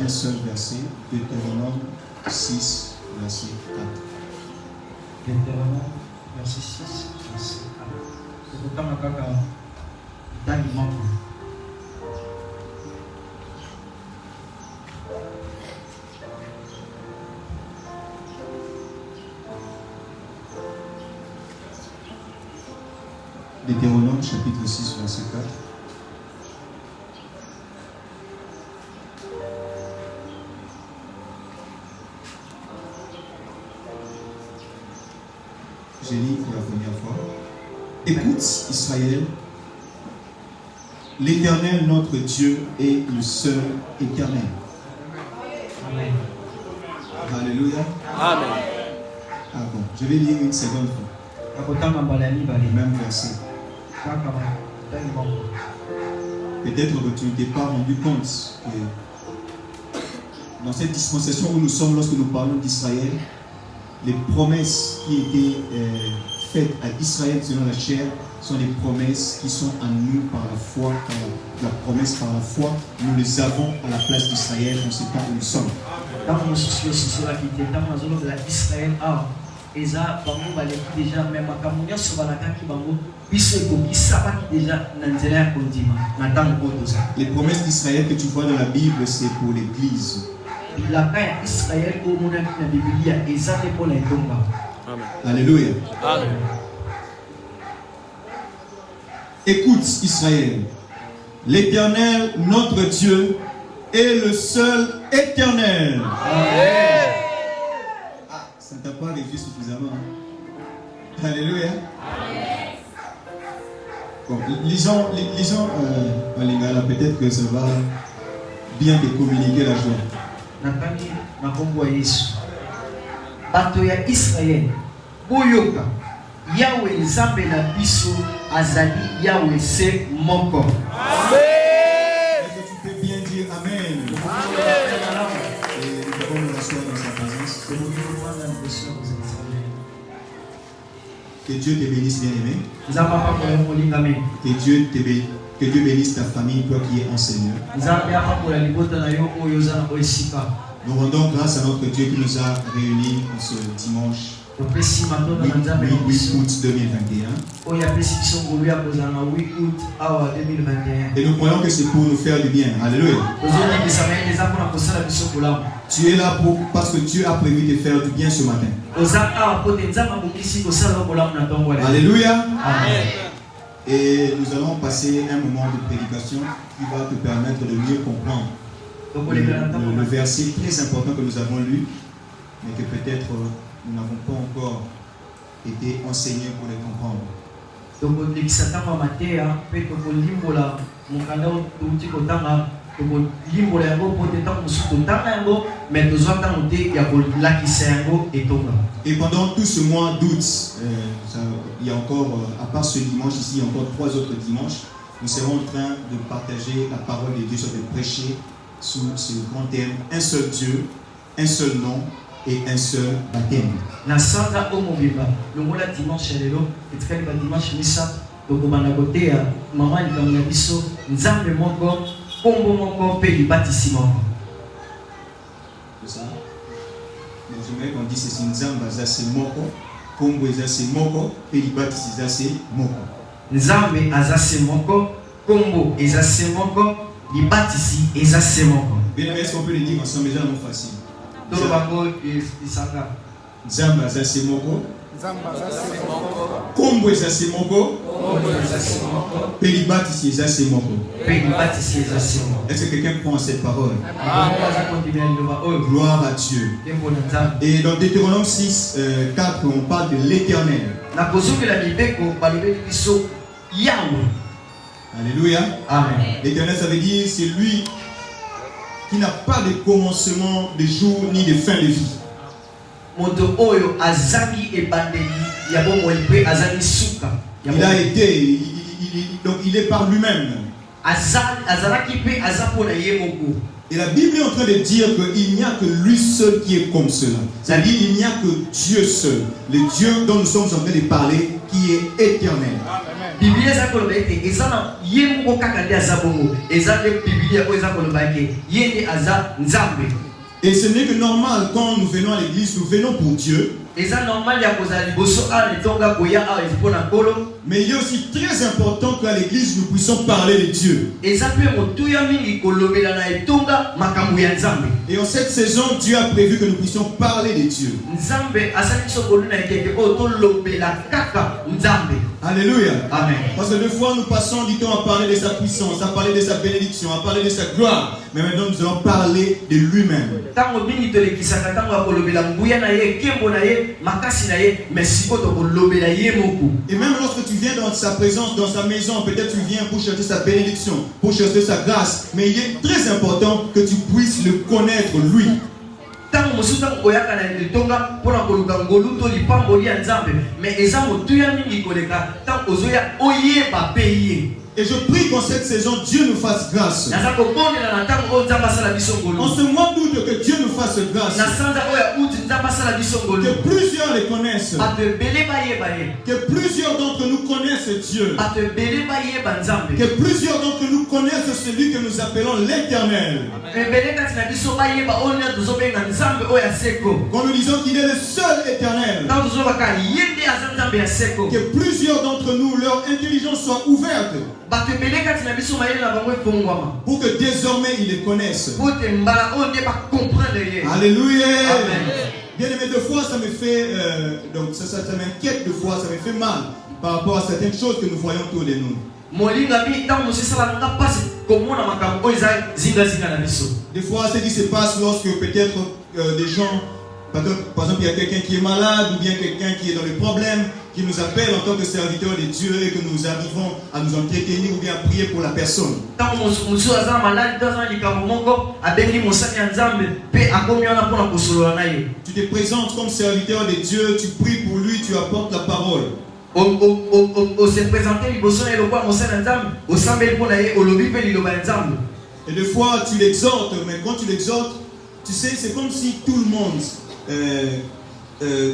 un seul verset, Deutéronome 6, verset 4. Deutéronome, verset 6, verset 4. Deutéronome chapitre 6, verset 4. Je lis pour la première fois. Écoute, Israël, l'Éternel, notre Dieu, est le seul éternel. Amen. Alléluia. Amen. Ah bon, je vais lire une seconde fois. Le même verset. Peut-être que tu ne t'es pas rendu compte que dans cette dispensation où nous sommes, lorsque nous parlons d'Israël, les promesses qui étaient faites à Israël selon la chair sont des promesses qui sont à nous par la foi. La promesse par la foi, nous les avons à la place d'Israël dans ce temps où nous sommes. Les promesses d'Israël que tu vois dans la Bible, c'est pour l'Église. Alléluia. Amen. Écoute, Israël, l'Éternel, notre Dieu, est le seul éternel. Amen. Ah, ça ne t'a pas réussi suffisamment. Hein? Alléluia. Bon, lisons en lingala, peut-être que ça va bien te communiquer la joie. Batoya Israël, Boyoka, Yahweh Nzambe na biso azali Yahweh se moko. Amen. Est-ce que tu peux bien dire Amen? Et nous avons nous asseoir dans sa présence. Que Dieu te bénisse, bien-aimé. Que Dieu bénisse ta famille, toi qui es enseigneur. Nous rendons grâce à notre Dieu qui nous a réunis en ce dimanche 8 août 2021. Et nous croyons que c'est pour nous faire du bien. Alléluia. Tu es là parce que Dieu a prévu de faire du bien ce matin. Alléluia. Amen. Et nous allons passer un moment de prédication qui va te permettre de mieux comprendre le verset très important que nous avons lu, mais que peut-être nous n'avons pas encore été enseignés pour les comprendre. Et pendant tout ce mois d'août, il y a encore, à part ce dimanche ici, il y a encore 3 autres dimanches, nous serons en train de partager la parole de Dieu, de prêcher sous ce grand thème, un seul Dieu, un seul nom et un seul baptême. C'est ça? J'aimerais qu'on dise ceci, Nzamba zase moko, Kombo zase moko, Pelibati zase moko. Nzambe azase moko, Kombo ezase moko, libatisi ezase moko. Bien, est-ce qu'on peut le dire ensemble, déjà non facile? Nzamba zase moko, Kombo ezase moko, Pelibati zase moko. Est-ce que quelqu'un prend cette parole? Gloire à Dieu. Et dans Deutéronome 6, 4, on parle de l'Éternel. Alléluia. Amen. L'Éternel, ça veut dire c'est lui qui n'a pas de commencement de jour ni de fin de vie. Il a été, donc il est par lui-même. Et la Bible est en train de dire qu'il n'y a que lui seul qui est comme cela. C'est-à-dire qu'il n'y a que Dieu seul, le Dieu dont nous sommes en train de parler, qui est éternel. Bible eza koloba ete eza na ye moko kaka nde aza bongo eza nde Bible oyo eza koloba eke ye nde aza Nzambe. Et ce n'est que normal quand nous venons à l'église, nous venons pour Dieu. Mais il est aussi très important qu'à l'église nous puissions parler de Dieu. Et en cette saison, Dieu a prévu que nous puissions parler de Dieu. Alléluia. Amen. Parce que des fois nous passons du temps à parler de sa puissance, à parler de sa bénédiction, à parler de sa gloire. Mais maintenant nous allons parler de lui-même. Et même lorsque tu viens dans sa présence, dans sa maison, peut-être tu viens pour chercher sa bénédiction, pour chercher sa grâce. Mais il est très important que tu puisses le connaître lui. Et je prie qu'en cette saison, Dieu nous fasse grâce. En ce mois d'août, que Dieu nous fasse grâce. Que plusieurs les connaissent. Que plusieurs d'entre nous connaissent Dieu. Que plusieurs d'entre nous connaissent celui que nous appelons l'Éternel. Quand nous disons qu'il est le seul Éternel. Que plusieurs d'entre nous, leur intelligence soit ouverte. Pour que désormais ils les connaissent. Alléluia. Bien aimé, deux fois ça me fait donc ça m'inquiète, deux fois ça me fait mal par rapport à certaines choses que nous voyons autour de nous. Des fois ce qui se passe lorsque peut-être des gens, par exemple il y a quelqu'un qui est malade ou bien quelqu'un qui est dans le problème, qui nous appelle en tant que serviteur de Dieu et que nous arrivons à nous entretenir ou bien à prier pour la personne. Tu te présentes comme serviteur de Dieu, tu pries pour lui, tu apportes la parole. Et des fois tu l'exhortes, mais quand tu l'exhortes, tu sais, c'est comme si tout le monde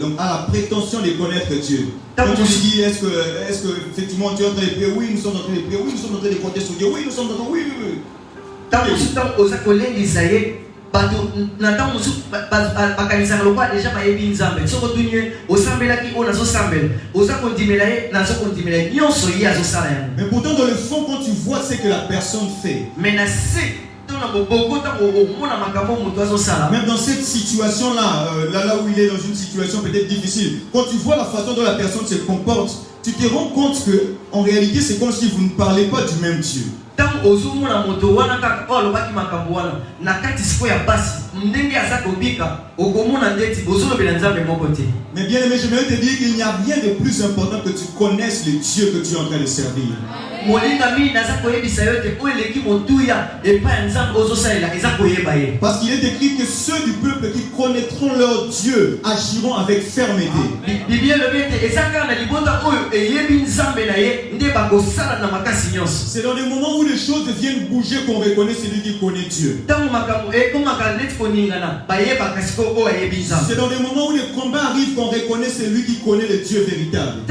donc a la prétention de connaître Dieu. Quand tu lui dis, est-ce que effectivement tu es en train de prier? Oui, nous sommes en train de prier. Oui, nous sommes en train de compter sur Dieu. Oui, nous sommes en train de... Oui. Mais pourtant dans le fond, quand tu vois ce que la personne fait, même dans cette situation-là, là où il est dans une situation peut-être difficile, quand tu vois la façon dont la personne se comporte, tu te rends compte que en réalité c'est comme si vous ne parlez pas du même Dieu. Mais bien aimé, j'aimerais te dire qu'il n'y a rien de plus important que tu connaisses le Dieu que tu es en train de servir. Parce qu'il est écrit que ceux du peuple qui connaîtront leur Dieu agiront avec fermeté. C'est dans les moments où les choses viennent bouger qu'on reconnaît celui qui connaît Dieu. C'est dans les moments où les combats arrivent qu'on reconnaît celui qui connaît le Dieu véritable.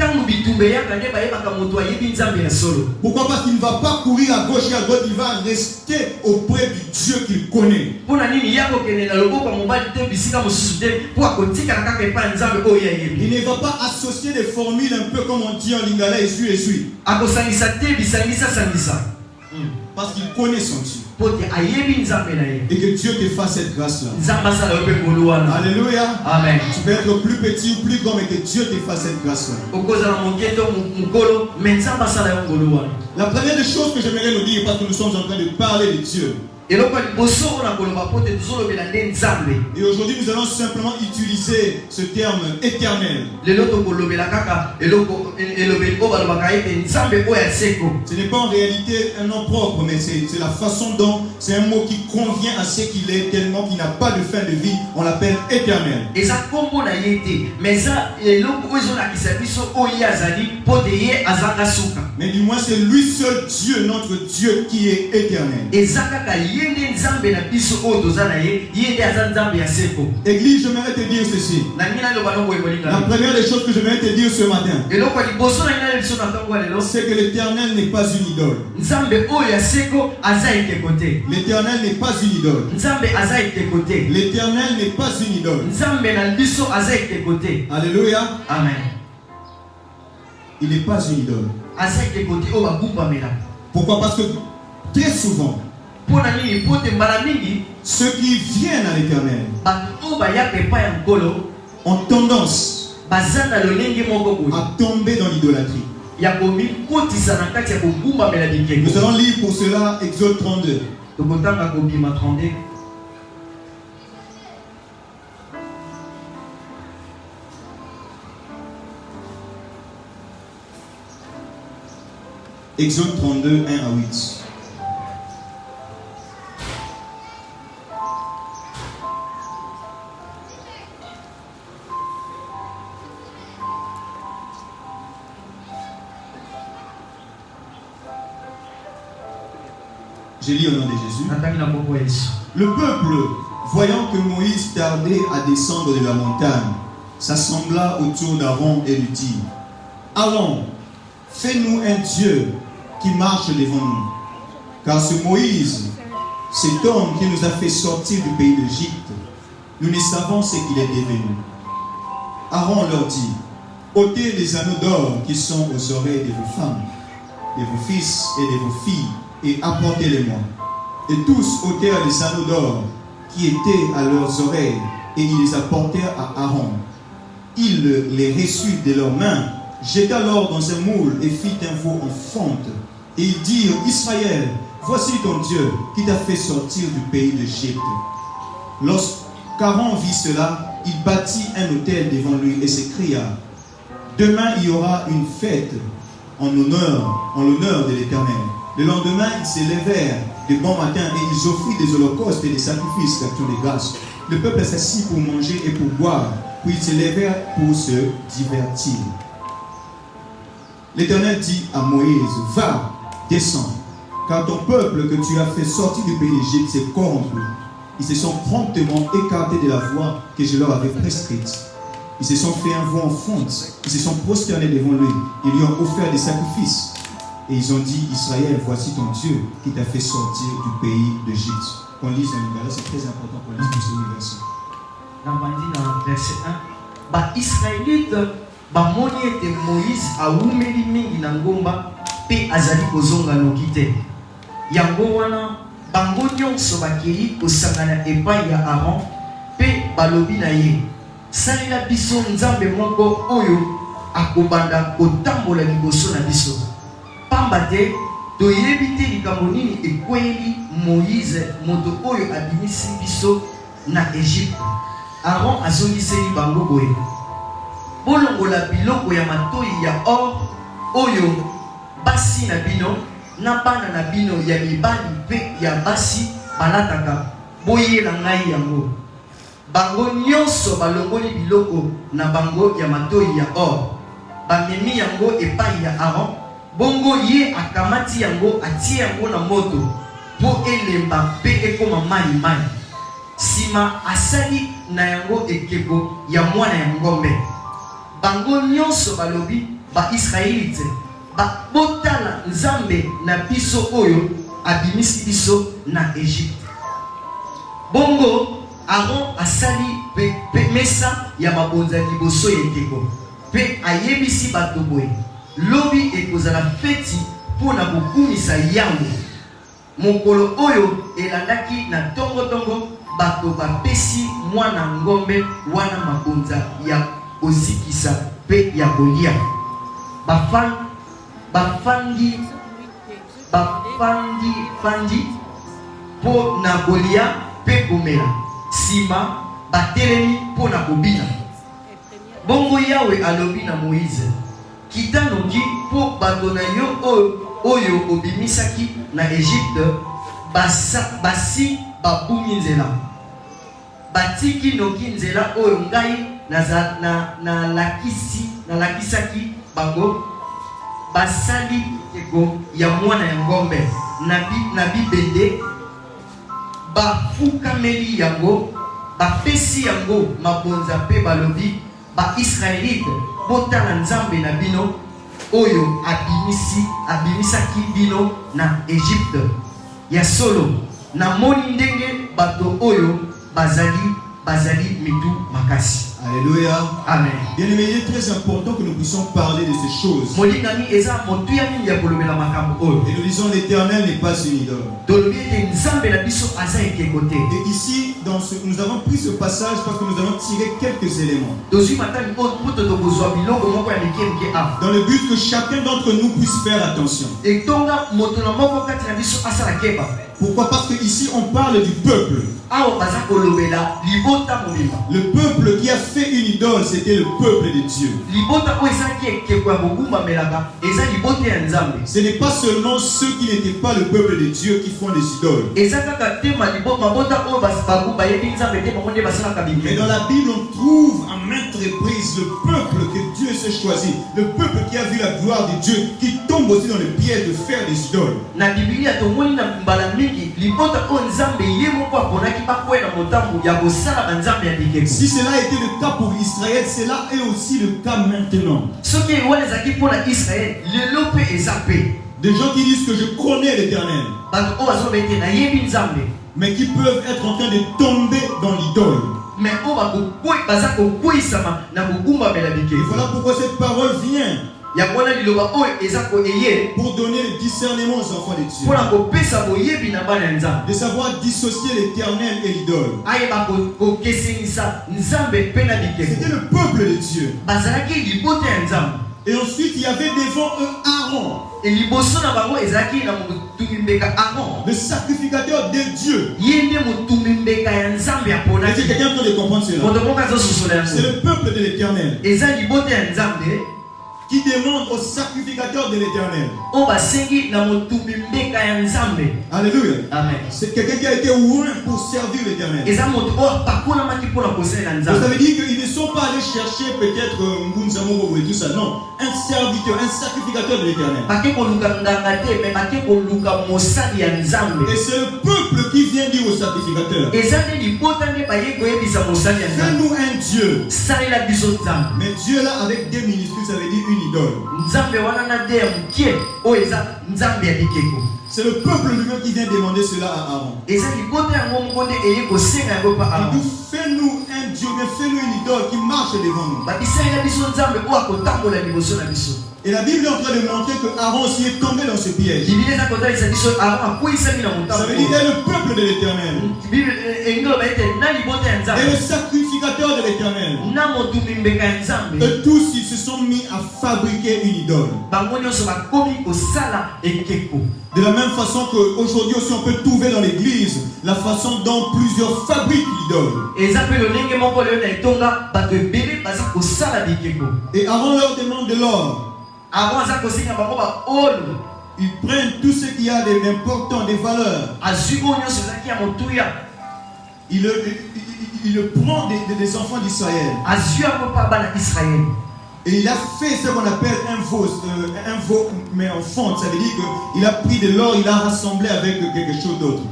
Pourquoi? Parce qu'il ne va pas courir à gauche et à droite, il va rester auprès du Dieu qu'il connaît. Il ne va pas associer des formules un peu comme on dit en lingala, essuie. Parce qu'il connaît son Dieu. Et que Dieu te fasse cette grâce-là. Alléluia. Amen. Tu peux être plus petit ou plus grand, mais que Dieu te fasse cette grâce-là. La première des choses que j'aimerais nous dire, parce que nous sommes en train de parler de Dieu. Et aujourd'hui nous allons simplement utiliser ce terme éternel. Ce n'est pas en réalité un nom propre, mais c'est la façon dont c'est un mot qui convient à ce qu'il est, tellement qu'il n'a pas de fin de vie. On l'appelle éternel. Mais du moins c'est lui seul Dieu, notre Dieu, qui est éternel. yende nzambe na biso o tozana ye yende azan nzambe ya seko. Église, j'aimerais te dire ceci. La première des choses que je vais te dire ce matin, c'est que l'Éternel n'est pas une idole. L'Éternel n'est pas une idole. L'Éternel n'est pas une idole. Alléluia. Amen. Il n'est pas une idole. Pourquoi? Parce que très souvent, ceux qui viennent à l'Éternel ont tendance à tomber dans l'idolâtrie. Nous allons lire pour cela Exode 32. Exode 32, 1 à 8. Je lis au nom de Jésus. Le peuple, voyant que Moïse tardait à descendre de la montagne, s'assembla autour d'Aaron et lui dit: Allons, fais-nous un Dieu qui marche devant nous. Car ce Moïse, cet homme qui nous a fait sortir du pays d'Égypte, nous ne savons ce qu'il est devenu. Aaron leur dit: ôtez les anneaux d'or qui sont aux oreilles de vos femmes, de vos fils et de vos filles, et apportez-les-moi. Et tous ôtèrent les anneaux d'or qui étaient à leurs oreilles, et ils les apportèrent à Aaron. Il les reçut de leurs mains, jeta l'or dans un moule et fit un veau en fonte. Et ils dirent: Israël, voici ton Dieu qui t'a fait sortir du pays d'Égypte. Lorsqu'Aaron vit cela, il bâtit un autel devant lui et s'écria: Demain il y aura une fête en l'honneur de l'Éternel. Le lendemain, ils se levèrent de bon matin et ils offrirent des holocaustes et des sacrifices d'action de grâce. Le peuple s'assit pour manger et pour boire, puis ils se levèrent pour se divertir. L'Éternel dit à Moïse: Va, descends, car ton peuple que tu as fait sortir du pays d'Égypte s'est corrompu. Ils se sont promptement écartés de la voie que je leur avais prescrite. Ils se sont fait un veau en fonte. Ils se sont prosternés devant lui. Ils lui ont offert des sacrifices. Et ils ont dit: Israël, voici ton Dieu qui t'a fait sortir du pays d'Égypte. Qu'on lise dans le verset, c'est très important qu'on lise tous ces versets. Dans verset 1, Israélite, moni ete Moïse aumeli mingi na ngomba pe azali kozonga nokite. Yango wana bango nyonso bakei kosangana epai ya Aaron pe balobi na ye: salela biso nzambe moko oyo akobanda kotambola liboso na biso. Pamba te toyebi te likambo nini ekweli Moïse moto oyo abimisi biso na Égypte. Aaron azongiseli bango boye: bolongola biloko ya matoi ya or oyo basi na bino na bana na bino ya mibali pe ya basi balataka, boyela ngai yango. Bango nyonso balongoli biloko na bango ya matoi ya or, bamemi yango epai ya Aaron. Bongo ye akamati yango atie yango na moto po elemba pe ekoma mai. Sima asali na yango ekeko ya mwana ya ngombe. Bango nyonso balobi ba Israélite ba botala nzambe na biso oyo abimisi biso na Égypte. Bongo Aaron asali pe mesa ya mabonza liboso ya ekeko pe ayebisi bato boye: lobi ekozala feti pona kokumisa yango. Mokolo oyo elandaki na tongo bato bapesi mwana ngombe wana mabonza ya kozikisa pe ya kolia. Bafandi po na kolia pe komela. Sima batelemi po na kobina. Bongo Yawe alobi na Moïse: kita noki po bato na yo oyo obimisaki na Égypte basi babumi nzela. Batiki noki nzela oyo ngai nalakisaki bango. Basali eko ya mwana ya ngombe na bibende bafukameli yango bapesi yango mabonza pe balobi baisraélite botala nzambe na bino oyo abimisaki bino na Égypte ya solo namoni ndenge bato oyo bazali mitu makasi. Alléluia. Amen. Bien aimé, il est très important que nous puissions parler de ces choses. Et nous disons l'Éternel n'est pas une idole. Et ici, nous avons pris ce passage parce que nous avons tiré quelques éléments. Dans le but que chacun d'entre nous puisse faire attention. Pourquoi? Parce que ici on parle du peuple. Le peuple qui a fait une idole, c'était le peuple de Dieu. Ce n'est pas seulement ceux qui n'étaient pas le peuple de Dieu qui font des idoles. Mais dans la Bible, on trouve à maintes reprises le peuple que Dieu s'est choisi, le peuple qui a vu la gloire de Dieu, qui tombe aussi dans le piège de faire des idoles. Si cela a été le cas pour Israël, cela est aussi le cas maintenant. Des gens qui disent que je connais l'Éternel, mais qui peuvent être en train de tomber dans l'idole. Et voilà pourquoi cette parole vient. Pour donner le discernement aux enfants de Dieu, de savoir dissocier l'Éternel et l'idole. C'était le peuple de Dieu. Et ensuite il y avait devant eux Aaron, le sacrificateur de Dieu. Est-ce que quelqu'un peut comprendre cela? C'est le peuple de l'Éternel qui demande au sacrificateur de l'Éternel. Alléluia. C'est quelqu'un qui a été oint pour servir l'Éternel. Ça veut dire qu'ils ne sont pas allés chercher peut-être Ngunzamo et tout ça. Non, un serviteur, un sacrificateur de l'Éternel. Et c'est le peuple qui vient dire au sacrificateur, fais-nous un Dieu. Mais Dieu là avec des minuscules, ça veut dire une idole. C'est le peuple lui-même qui vient demander cela à Aaron. Il dit, fais-nous un Dieu, mais fais-nous une idole qui marche devant nous. Et la Bible est en train de montrer que Aaron aussi est tombé dans ce piège. Ça veut dire le peuple de l'Éternel. Et le sacrificateur de l'Éternel. Et tous ils se sont mis à fabriquer une idole. De la même façon qu'aujourd'hui aussi on peut trouver dans l'église la façon dont plusieurs fabriquent l'idole. Et Aaron leur demande de l'or. Ils prennent tout ce qu'il y a d'important, des valeurs. Il le prend des enfants d'Israël. Et il a fait ce qu'on appelle un veau, mais en fonte. Ça veut dire qu'il a pris de l'or, il a rassemblé avec quelque chose d'autre.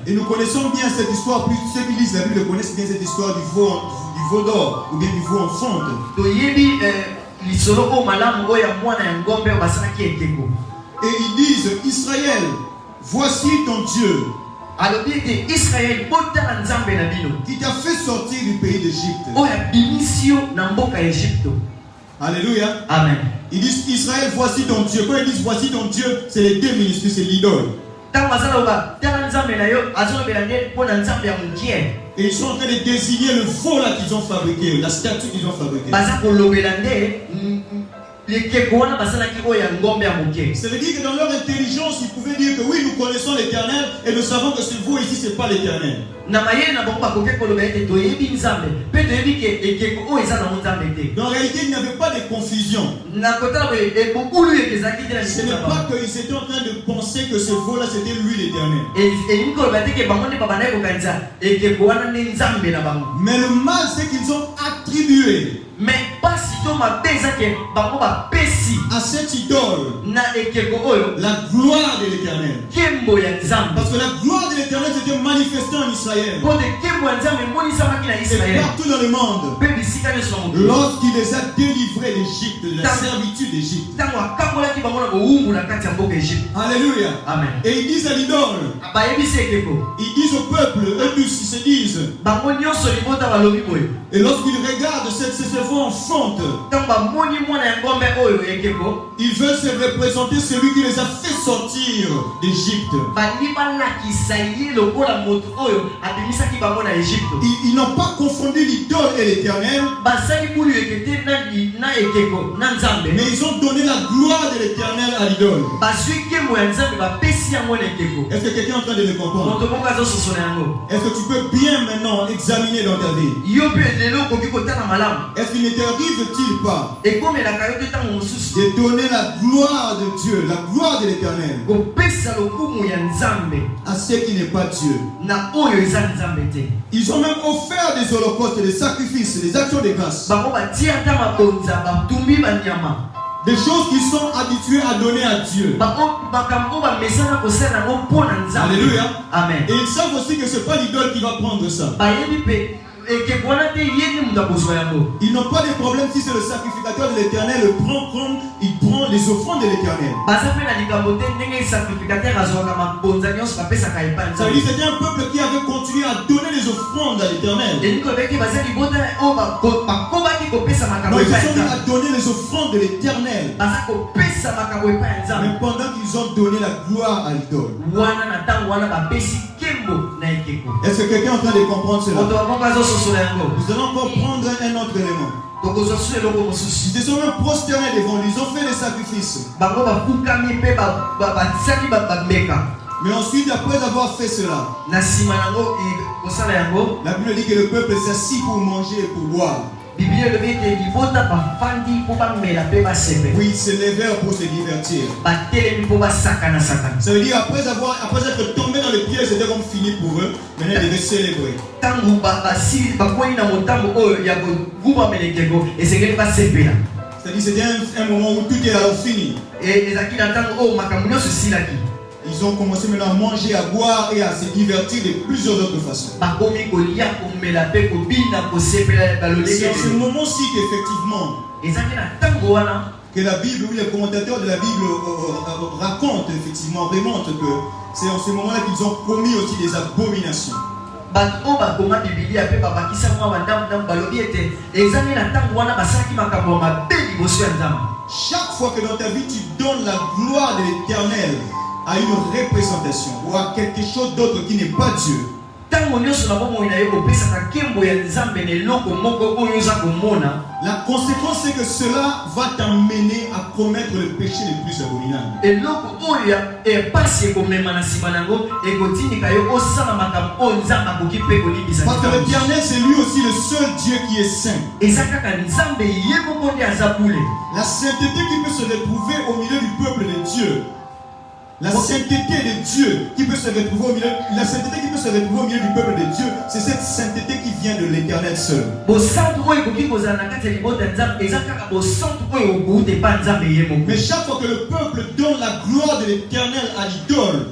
Et nous connaissons bien cette histoire, plus ceux qui lisent la Bible connaissent bien cette histoire du veau d'or ou bien du veau en fonte. Et ils disent, Israël, voici ton Dieu qui t'a fait sortir du pays d'Égypte. Alléluia. Amen. Ils disent Israël, voici ton Dieu. Quand ils disent voici ton Dieu, c'est les deux minuscules, c'est l'idole. Et ils sont en train de désigner le veau là qu'ils ont fabriqué, la statue qu'ils ont fabriquée. Ça veut dire que dans leur intelligence, ils pouvaient dire que oui, nous connaissons l'Éternel et nous savons que ce veau ici, ce n'est pas l'Éternel. Mais en réalité, il n'y avait pas de confusion. Ce n'est pas qu'ils étaient en train de penser que ce veau là, c'était lui l'Éternel. Mais le mal, c'est qu'ils ont attribué à cette idole na ekeko oyo la gloire de l'Éternel. kembo ya nzambe. Parce que la gloire de l'Éternel s'était manifestée en Israël. Po de kembo ya nzambe emonisamaki na Et Israele. partout dans le monde. Pe bisika nyonso na mokili. Lorsqu'il les a délivrés d'Égypte, de la servitude d'Égypte. Ntango akambolaki bango na bowumbu na kati ya mboka Egypte. Alléluia. Amen. Et ils disent à l'idole, Bayebisi ekeko. ils disent au peuple, eux tous, ils se disent. Bango nyonso libota balobi boye. Et lorsqu'ils regardent ces enfants en fonte, Ntango bamoni mwana ya ngombe oyo ekeko. ils veulent se représenter celui qui les a fait sortir d'Égypte. Bandi balakisa ye lokola moto oyo abimisaki bango na Egypte. Ils n'ont pas confondu l'idole et l'Éternel, Basali bulu ekete na ekeko na nzambe. mais ils ont donné la gloire de l'Éternel à l'idole. Bazwi kembo ya nzambe bapesi yango na ekeko. Est-ce que quelqu'un est en train de me comprendre? Moto moko azososola yango. Est-ce que tu peux bien maintenant examiner dans ta vie? Yo mpe lelo okoki kotala malamu. Est-ce qu'il ne t'arrive-t-il pas Ekomelaka yo te ntango mosusu de donner la gloire de Dieu, la gloire de l'Éternel kopesa lokumu ya nzambe à ce qui n'est pas Dieu? na oyo eza nzambe te. Ils ont même offert des holocaustes, des sacrifices, des actions de grâce. Bango batia ata mabonza batumbi banyama. Des choses qu'ils sont habitués à donner à Dieu. Makambo bamesana kosala yango mpo na nzambe. Alléluia. Amen. Et ils savent aussi que ce n'est pas l'idole qui va prendre ça. Bayebi mpe ekeko wana te ye ni moto akozwa yango. Ils n'ont pas de problème si c'est le sacrificateur de l'Éternel, il prend les offrandes de l'Éternel. Baza mpe na likambo te ndenge sacrificateur azwaka mabonza nyonso bapesaka epai Ça veut nzambe. dire que c'était un peuple qui avait continué à donner les offrandes à l'Éternel. Elingi kobeki baza libota oyo bakobaki kopesa makambo Donc ils epai sont mis nzambe. à donner les offrandes de l'Éternel. Baza kopesa makambo epai nzambe. Mais pendant qu'ils ont donné la gloire à l'idole. Wana na ntango wana bapesi kembo na ekeko. Est-ce que quelqu'un est en train de comprendre cela? Moto moko azososola yango. Nous allons encore prendre un autre élément. Tokozwa su eloko mosusu. Ils se sont même prosternés devant lui, ils ont fait des sacrifices. Bango bafukami mpe batiaki bameka. Mais ensuite, après avoir fait cela, Na nsima nango kosala yango, la Bible dit que le peuple s'assit pour manger et pour boire. Biblia elobi ete libota bafandi mpo bamela mpe basepe. Oui, ils se levèrent pour se divertir. Batelemi mpo basakana-sakana. Ça veut dire après être tombé dans le piège, c'était comme fini pour eux. Maintenant, ils devaient célébrer. Ntango basili bakwei na motambo oyo ya kogubamela ekeko esengeli basepela. C'est-à-dire c'était un moment où tout est alors fini. Ezalaki na ntango oyo makambo nyonso esilaki. Ils ont commencé maintenant à manger, à boire et à se divertir de plusieurs autres façons. Bakomi kolia komela mpe kobina kosepela baloleki. C'est en ce moment-ci qu'effectivement, ezalaki na ntango wana que la Bible, oui, les commentateurs de la Bible racontent effectivement, remontent que c'est en ce moment-là qu'ils ont commis aussi des abominations. bato oyo bakoma bibilia mpe babakisa mwa bandamudambu balobi ete ezali na ntango wana basalaki makambo ya mabe liboso ya nzambe. Chaque fois que dans ta vie tu donnes la gloire de l'Éternel à une représentation ou à quelque chose d'autre qui n'est pas Dieu, ntango nyonso na bomoi na yo kopesaka nkembo ya nzambe na eloko moko oyo oza komona, la conséquence c'est que cela va t'amener à commettre le péché le plus abominable. eloko oyo epasi ekomema na nsima nango ekotindika yo osala makambo oyo nzambe akoki mpe kolimbisa. Parce que l'Éternel c'est lui aussi le seul Dieu qui est saint. eza kaka nzambe ye moko nde aza bule. La sainteté qui peut se retrouver au milieu du peuple de Dieu. La sainteté de Dieu qui peut se retrouver au milieu, la sainteté qui peut se retrouver au milieu du peuple de Dieu, c'est cette sainteté qui vient de l'Éternel seul. Mais chaque fois que le peuple donne la gloire de l'Éternel à l'idole,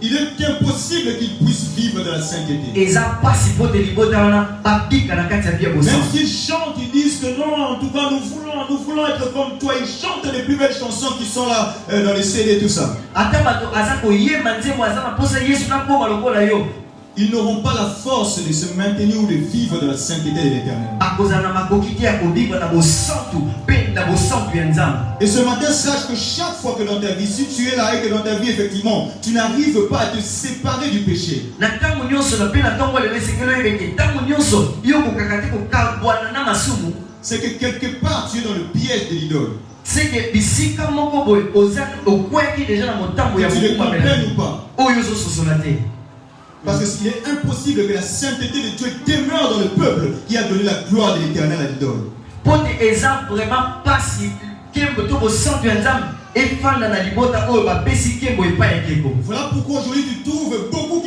il est impossible qu'il puisse vivre de la sainteté. Même s'ils chantent, ils disent que non, en tout cas nous voulons être comme toi. Ils chantent les plus belles chansons qui sont là dans les CD et tout ça. Ils n'auront pas la force de se maintenir ou de vivre de la sainteté de l'Éternel. Et ce matin, sache que chaque fois que dans ta vie, si tu es là et que dans ta vie, effectivement, tu n'arrives pas à te séparer du péché, c'est que quelque part tu es dans le piège de l'idole. C'est que bisika moko boy okweki déjà na motambo ya tu ne comprends ou pas? Parce qu'il est impossible que la sainteté de Dieu demeure dans le peuple qui a donné la gloire de l'Éternel à l'idole. Pote eza vraiment pas si kembo to bosantu ya nzambe efanda na libota oyo bapesi kembo epai ya keko. Voilà pourquoi aujourd'hui tu trouves beaucoup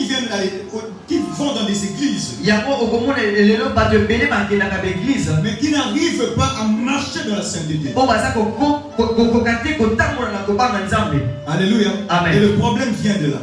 qui vont dans des églises, yango okomona lelo bato ebele bakendaka baeglise mais qui n'arrivent pas à marcher dans la sainteté. po baza kokoka te kotambola na kobanga nzambe. Alléluia. Amen. Et le problème vient de là.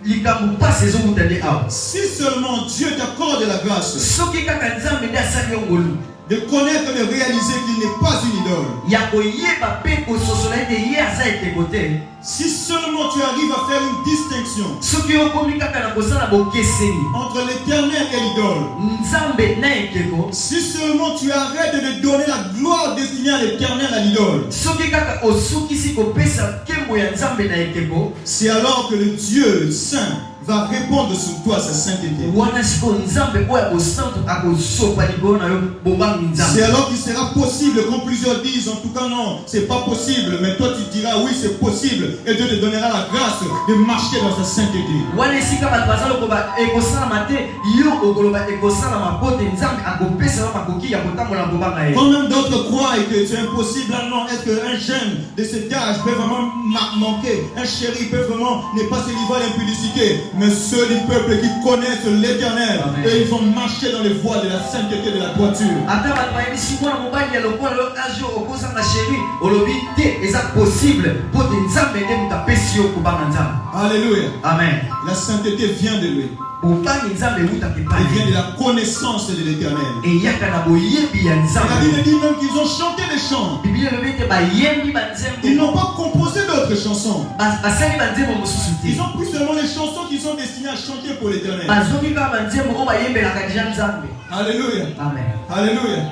likambo mpasi ezokutande awa. Si seulement Dieu t'accorde la grâce soki kaka nzambe nde asali yo ngolu de connaître et de réaliser qu'il n'est pas une idole, ya koyeba mpe kososola ete ye aza ekeko te, si seulement tu arrives à faire une distinction soki okomi kaka na kosala bokeseni entre l'éternel et l'idole, nzambe na ekeko, si seulement tu arrêtes de donner la gloire destinée à l'éternel à l'idole, soki kaka osukisi kopesa nkembo ya nzambe na ekeko, c'est alors que le Dieu saint va répondre sur toi sa sainteté. wana siko nzambe oyo akosantu akosopa likolo na yo bobangi C'est nzambe. alors qu'il sera possible, comme plusieurs disent, en tout cas non, c'est pas possible, mais toi tu diras oui c'est possible, et Dieu te donnera la grâce de marcher dans sa sainteté. wana esika bato baza lokoba ekosalama te yo okoloba ekosalama po te nzambe akopesa yo makoki ya kotambola kobanga ye. Quand même d'autres croient que c'est impossible, ah non, est-ce qu'un jeune de cet âge peut vraiment manquer, un chéri peut vraiment ne pas se livrer à l'impudicité, mais ceux du peuple qui connaissent l'éternel, et ils vont marcher dans les voies de la sainteté de la droiture. ata bato bayebisi mwana mobali ya lokola lo age okozanga sheri olobi te eza possible po te nzambe nde moto apesi yo kobanga nzambe. Alléluia. Amen. La sainteté vient de lui. bobangi nzambe ewutaka Elle epai vient de la connaissance de l'éternel. eyaka na boyebi ya La nzambe. Bible dit même qu'ils ont chanté des chants. biblia elobi ete bayembi Ils banzembo n'ont pas composé d'autres chansons. basali banzembo mosusu te, Ils ont pris seulement les chansons qui sont destinées à chanter pour l'éternel. bazongi kaka banzembo oyo bayembelaka deja nzambe. Alléluia. Amen. Alléluia.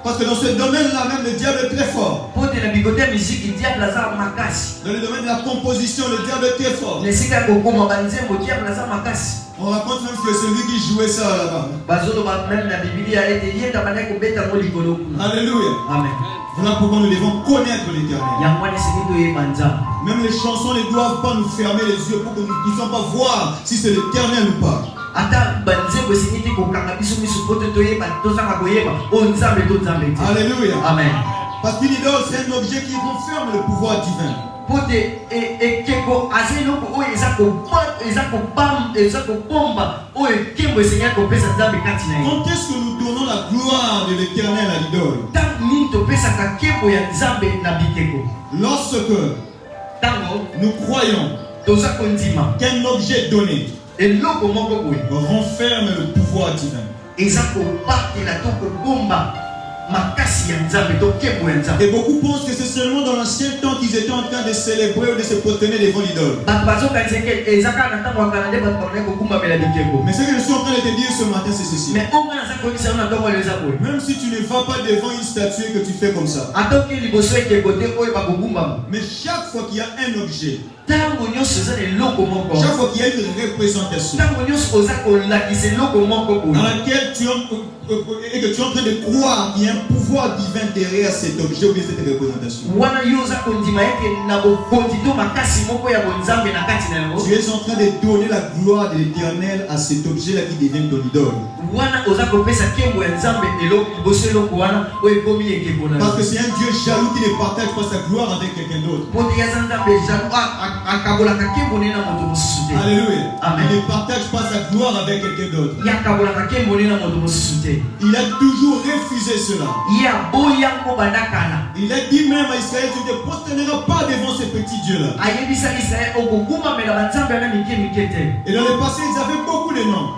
Parce que dans ce domaine-là, même le diable est très fort. po te na bikote ya miziki diable aza makasi, Dans le domaine de la composition, le diable est très fort. na esika ya kokoma banzembo diable aza makasi. On raconte même que c'est lui qui jouait ça là-bas. bazoloba meme na biblia ete ye nde bandaki kobeta ngo likolo kuna. Alléluia. Amen. Voilà pourquoi nous devons connaître l'éternel. yango wana esengeli toyeba nzambe. Même les chansons ne doivent pas nous fermer les yeux pour que nous ne puissions pas voir si c'est l'éternel ou pas. ata banzembo esengeli te kokanga biso miso po te toyeba tozanga koyeba oyo nzambe to nzambe te. Alléluia. Amen. Parce qu'une idole, c'est un objet qui renferme le pouvoir divin. po te ekeko aza eloko oyo eza kobomba oyo ekembo esengeli kopesa nzambe kati na ye. Quand est-ce que nous donnons la gloire de l'éternel à l'idole? ntango nini topesaka nkembo ya nzambe na bikeko? Lorsque ntango nous croyons toza kondima qu'un objet donné eloko moko boye renferme le pouvoir divin. eza kobatela to kobomba makasi ya nzambe to nkembo ya nzambe. Et beaucoup pensent que c'est seulement dans l'ancien temps qu'ils étaient en train de célébrer ou de se prosterner devant l'idole. bato bazokanisa eke eza kaka na ntango wakala nde bato bakondaki kogumbamela bikeko. Mais ce que je suis en train de te dire ce matin, c'est ceci. mais onga naza koyebisa yo na ntongo oyo eza boye Même si tu ne vas pas devant une statue et que tu fais comme ça, ata oke liboso ekeko te oyo bakogumbama, mais chaque fois qu'il y a un objet, ntango nyonso eza na eloko moko, chaque fois qu'il y a une représentation ntango nyonso oza kolakisa eloko moko dans boye laquelle et que tu es en train de croire qu'il y a un pouvoir divin derrière cet objet ou bien cette représentation, wana yo oza kondima ete na bokonzi to makasi moko ya bonzambe na kati na yango, tu es en train de donner la gloire de l'éternel à cet objet-là qui devient ton idole. wana oza kopesa nkembo ya nzambe liboso eloko wana oyo ekomi ekeko na Parce yo. que c'est un Dieu jaloux qui ne partage pas sa gloire avec quelqu'un d'autre. po te aza nzambe jaloux akabolaka nkembo ne na moto mosusu te. Alléluia. Amen. Il ne partage pas sa gloire avec quelqu'un d'autre. ye akabolaka nkembo ne na moto mosusu te. Il a toujours refusé cela. ye aboya ngo bandakala. Il a dit même à Israël, tu ne te prosterneras pas devant ces petits dieux-là. ayebisa israel okogumbamela banzambe wana mike mike te. Et dans le passé, ils avaient beaucoup de noms.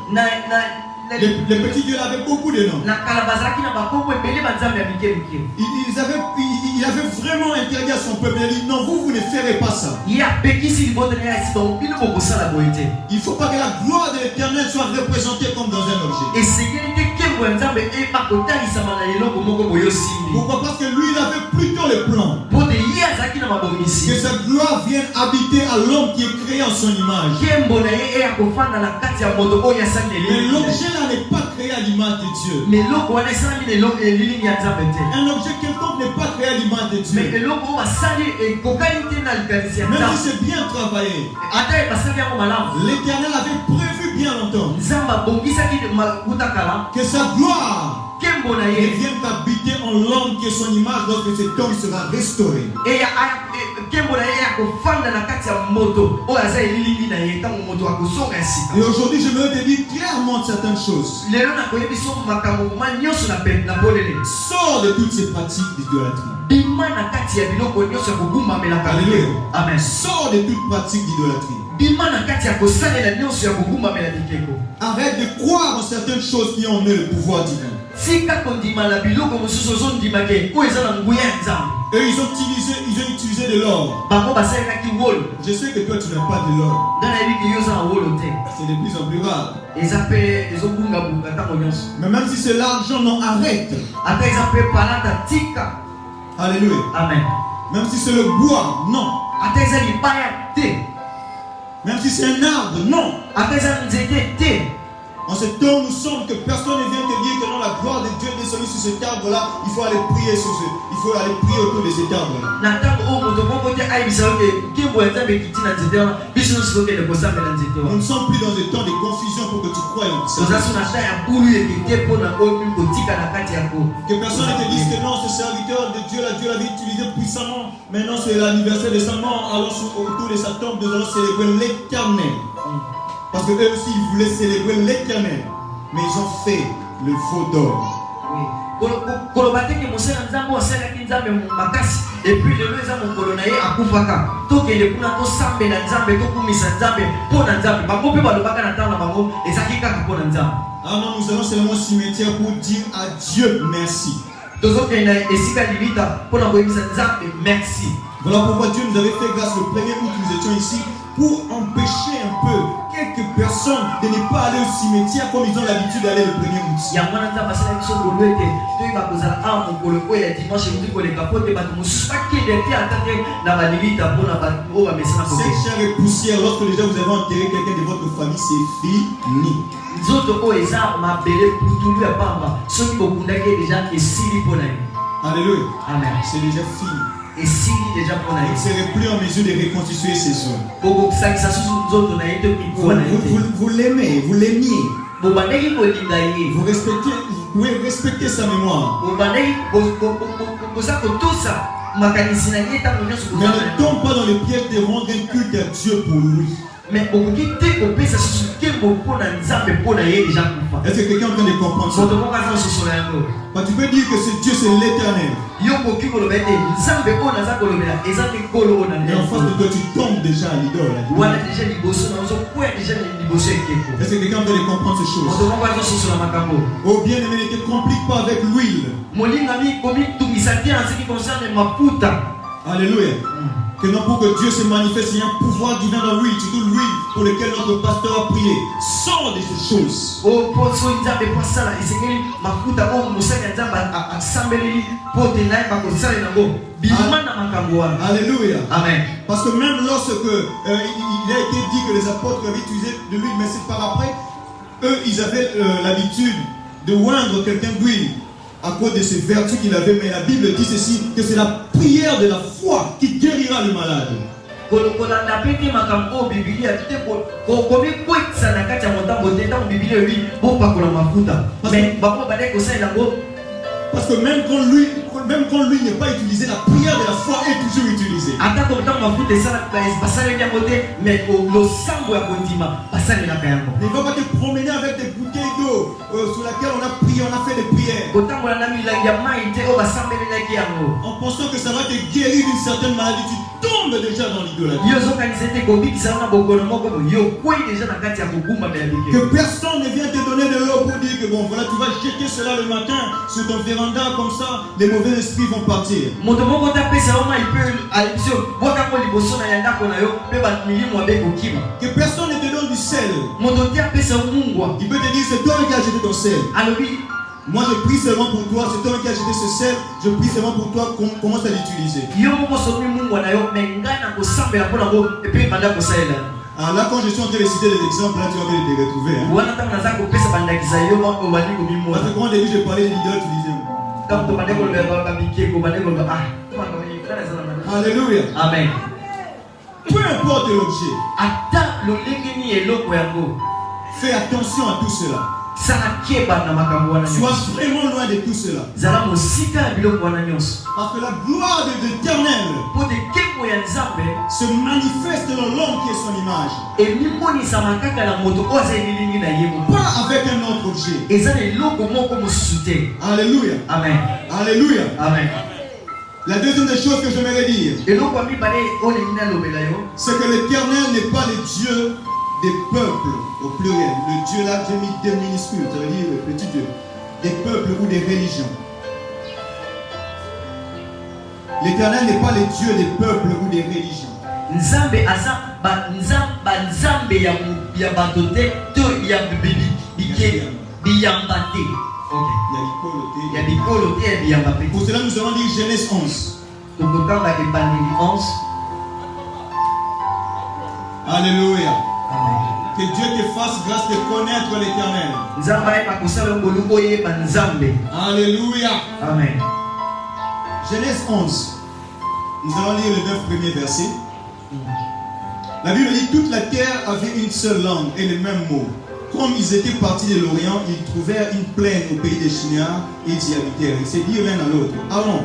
Les petits dieux avaient beaucoup de noms. na kala bazalaki na bakombo ebele banzambe ya mike mike. Il avait vraiment interdit à son peuple. Il a dit non, vous ne ferez pas ça. ye apekisi liboto na ye asi donc bino bokosala boye te. Il ne faut pas que la gloire de l'éternel soit représentée comme dans un objet. esengeli te nkembo ya nzambe eba kotalisama na eloko moko boye osimbi. Pourquoi? Parce que lui, il avait plutôt le plan po te ye azalaki na mabongisi que sa gloire vienne habiter à l'homme qui est créé en son image. nkembo na ye eya kofanda na kati ya moto oyo asali na Mais elili. l'objet-là n'est pas créé à l'image de Dieu. mais eloko wana esalami na elilingi ya nzambe te. Un objet quelconque n'est pas créé à l'image de mais Dieu. eloko oyo basali ekokani te na likanisi ya Même nzambe. si c'est bien travaillé, ata basali yango malamu. l'Éternel avait prévu bien longtemps nzambe abongisaki kuta kala que sa gloire nkembo ne vient qu'habiter en l'homme qui est son image lorsque cet homme sera restauré. Et aujourd'hui, je me dis clairement certaines choses. Sors de toutes ces pratiques d'idolâtrie. Alléluia. Amen. Sors de toute pratique d'idolâtrie. Arrête de croire en certaines choses qui ont le pouvoir divin. Eux, ils ont utilisé de l'or. Je sais que toi, tu n'as pas de l'or. C'est de plus en plus rare. Mais même si c'est l'argent, non, arrête. Alléluia. Amen. Même si c'est le bois, non. Même si c'est un arbre, non. En ce temps, nous sommes que personne ne vient te dire que non, la gloire de Dieu est descendue sur cet arbre-là. Il faut aller prier sur ce. Il faut aller prier autour de cet arbre-là. Nous ne sommes plus dans un temps de confusion pour que tu croies en ça. Que personne ne te dise que non, ce serviteur de Dieu, Dieu l'avait utilisé puissamment. Maintenant, c'est l'anniversaire de sa mort. Alors, autour de sa tombe, nous allons célébrer l'Éternel. Parce que eux aussi, ils voulaient célébrer l'Éternel. Mais ils ont fait le veau d'or. Et puis le leza mokolo na ye akufaka tokende kuna tosambela nzambe tokumisa nzambe mpona nzambe bango mpe balobaka na ntango na bango ezalaki kaka mpona nzambe. Ah non, nous allons seulement au cimetière pour dire à Dieu merci. Tozokenda esika limita mpona koyebisa nzambe merci. Voilà pourquoi Dieu nous avait fait grâce le premier août nous étions ici pour empêcher un peu quelques personnes de ne pas aller au cimetière comme ils ont l'habitude d'aller le premier août. Cette chair et poussière, lorsque déjà vous avez enterré quelqu'un de votre famille, c'est fini. Alléluia. Amen. C'est déjà fini. Et si déjà pour il ne serait plus en mesure de reconstituer ces zones. Vous l'aimez, vous l'aimiez. Vous pouvez respecter sa mémoire. Mais ne tombe pas dans le piège de rendre un culte à Dieu pour lui. Mais est-ce que quelqu'un est en train de comprendre ça? Bah, tu peux dire que c'est Dieu, c'est l'Éternel. Mais en face de toi, tu tombes déjà à l'idole. Est-ce que quelqu'un est en train de comprendre ces choses? Oh bien aimé, ne te complique pas avec l'huile. Alléluia. Que non, pour que Dieu se manifeste, il y a un pouvoir divin dans l'huile, surtout l'huile pour lequel notre pasteur a prié. Sors de ces choses. Alléluia. Amen. Parce que même lorsque il a été dit que les apôtres avaient utilisé de l'huile, mais c'est par après, eux, ils avaient l'habitude de oindre quelqu'un d'huile à cause de ces vertus qu'il avait. Mais la Bible dit ceci, que c'est la prière de la foi qui guérira le malade. Parce que même quand lui n'est pas utilisé, la prière de la foi est toujours utilisée. Ne va pas te promener avec des bouteilles d'eau sur laquelle on a prié, on a fait des prières. En pensant que ça va te guérir d'une certaine maladie, tu tombes déjà dans l'idolâtrie. Que personne ne vienne te donner de l'eau pour dire que bon voilà, tu vas jeter cela le matin sur ton véranda, comme ça les mauvais esprits vont partir. Que personne ne te donne du sel. Il peut te dire c'est toi qui as jeté ton sel. Moi je prie seulement pour toi, c'est toi qui as jeté ce sel, je prie seulement pour toi, commence à l'utiliser. Alors là, quand je suis en train de citer des exemples, là tu vas te retrouver. Parce que quand au début je parlais de l'idole, tu disais. Alléluia. Amen. Peu importe l'objet. Fais attention à tout cela. Sois vraiment loin de tout cela. Parce que la gloire de l'Éternel se manifeste dans l'homme qui est son image. Pas avec un autre objet. Alléluia. Amen. Alléluia. Amen. La deuxième des choses que j'aimerais dire, c'est que l'Éternel n'est pas le Dieu des peuples au pluriel. Le Dieu là, j'ai mis deux minuscules, ça veut dire le petit Dieu. Des peuples ou des religions. L'Éternel n'est pas le Dieu des peuples ou des religions. Pour cela, nous allons lire Genèse 11. Alléluia. Que Dieu te fasse grâce de connaître l'Éternel. Alléluia. Amen. Genèse 11. Nous allons lire le 9 premier verset. La Bible dit: toute la terre avait une seule langue et les mêmes mots. Comme ils étaient partis de l'Orient, ils trouvèrent une plaine au pays des Shinéars et ils y habitèrent. Ils se dirent l'un à l'autre: allons,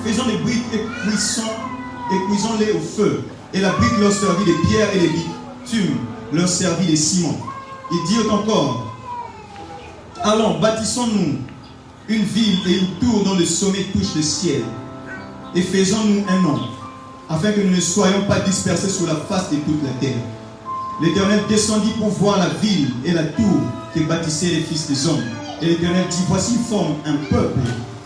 faisons des briques et cuisons-les au feu. Et la brique leur servit de pierre et les bitumes leur servit de ciment. Ils dirent encore: allons, bâtissons-nous une ville et une tour dont le sommet touche le ciel. Et faisons-nous un nom, afin que nous ne soyons pas dispersés sur la face de toute la terre. L'Éternel descendit pour voir la ville et la tour que bâtissaient les fils des hommes. Et l'Éternel dit: voici, ils forment un peuple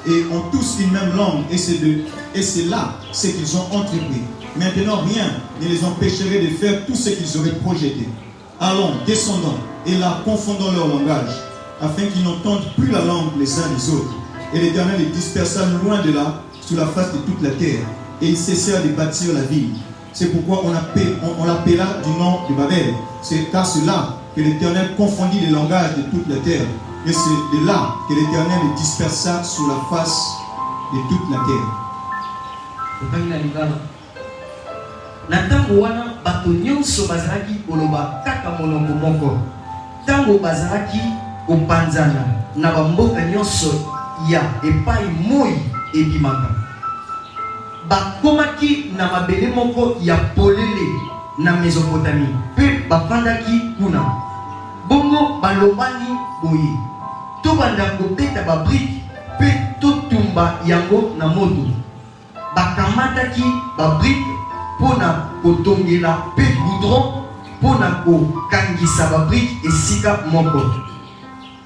et ont tous une même langue. Et c'est là ce qu'ils ont entrepris. Maintenant, rien ne les empêcherait de faire tout ce qu'ils auraient projeté. Allons, descendons, et là, confondons leur langage, afin qu'ils n'entendent plus la langue les uns des autres. Et l'Éternel les dispersa loin de là, sur la face de toute la terre. Et ils cessèrent de bâtir la ville. C'est pourquoi on l'appela du nom de Babel. C'est car c'est là que l'Éternel confondit les langages de toute la terre. Et c'est de là que l'Éternel les dispersa sur la face de toute la terre. Natango wana bato nyonso bazalaki koloba kaka monoko moko. Tango bazalaki kopanzana na bamboka nyonso ya epai moi ebimaka. Bakomaki na mabele moko ya polele na Mesopotamie. Pe bafandaki kuna. Bongo balobani boye. Tobanda kobeta babrike pe totumba yango na moto. Bakamataki babrike pona kotongela pe goudron pona kokangisa babrike esika moko.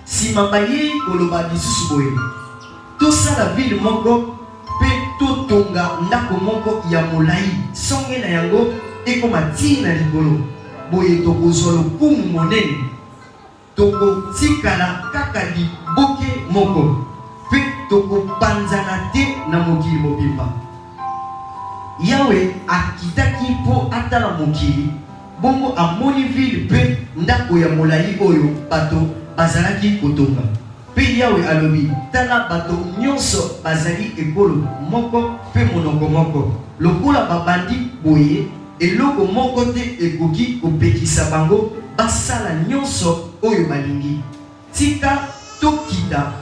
Sima baye koloba lisusu boye. Tosala ville moko pe totonga ndako moko ya molai. Songe na yango ekoma tina likolo. Boye tokozwa lokumu monene. Tokotikala kaka liboke moko. Pe tokopanzana te na mokili mobimba. Yahweh akitaki po atala mokili. Bongo amoni ville pe ndako ya molai oyo bato bazalaki kotonga. Pe Yahweh alobi: tala bato nyonso bazali ekolo moko pe monoko moko. Lokola babandi boye, eloko moko te ekoki kopekisa bango basala nyonso oyo balingi. Tika tokita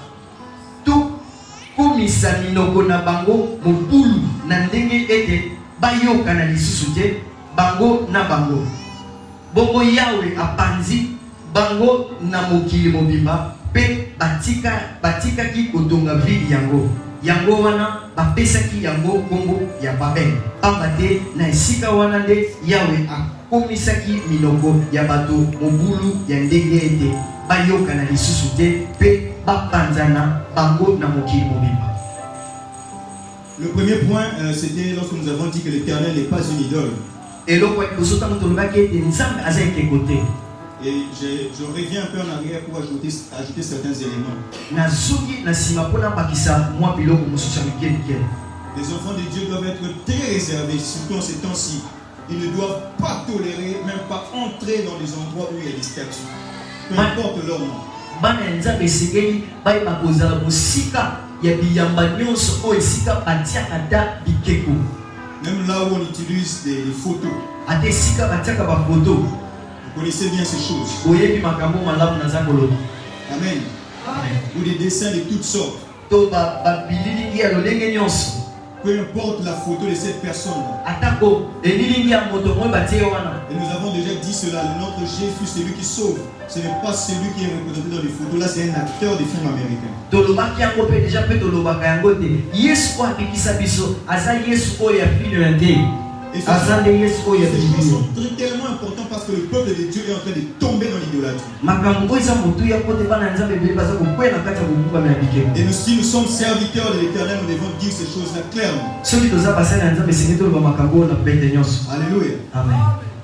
komisa minoko na bango mobulu na ndenge ete bayoka na lisusu te bango na bango. Bongo Yahweh apanzi bango na mokili mobimba pe batikaki kotonga ville yango. Yango wana bapesaki yango kombo ya Babel. Pamba te na esika wana nde Yahweh akomisaki minoko ya bato mobulu ya ndenge ete bayoka na lisusu te pe bapanzana bango na mokili mobimba. Le premier point, c'était lorsque nous avons dit que l'Éternel n'est pas une idole. Et je reviens un peu en arrière pour ajouter certains éléments. Les enfants de Dieu doivent être très réservés, surtout en ces temps-ci. Ils ne doivent pas tolérer, même pas entrer dans des endroits où il y a des statues. Peu importe leur nom. Même là où on utilise des photos. Vous connaissez bien ces choses. Amen. Ou des dessins de toutes sortes. To babililingi ya lolenge nyonso. Peu importe la photo de cette personne. Atako elilingi ya moto moyo batie wana. Et nous avons déjà dit cela, notre Jésus, c'est lui qui sauve. Ce n'est pas celui qui est représenté dans les photos. Là, c'est un acteur des films américains. Tolobaki yango pe déjà pe tolobaka yango te. Yesu abikisa biso, aza Yesu oyo ya fili na te. Et ces choses sont tellement importantes parce que le peuple de Dieu est en train de tomber dans l'idolâtrie. Et nous, si nous sommes serviteurs de l'Éternel, nous devons dire ces choses-là clairement. Alléluia. Amen.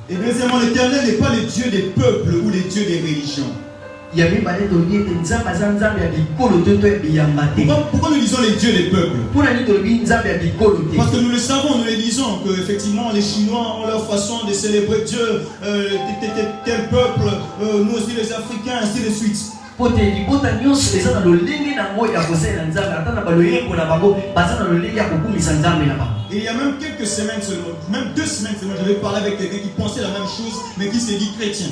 Et deuxièmement, l'Éternel n'est pas le Dieu des peuples ou le Dieu des religions. Pourquoi nous disons les dieux des peuples? Parce que nous le savons, nous le disons, que effectivement les Chinois ont leur façon de célébrer Dieu, tel peuple, nous aussi les Africains, ainsi de suite. Et il y a même quelques semaines seulement, même 2 semaines seulement, j'avais parlé avec quelqu'un qui pensait la même chose, mais qui s'est dit chrétien.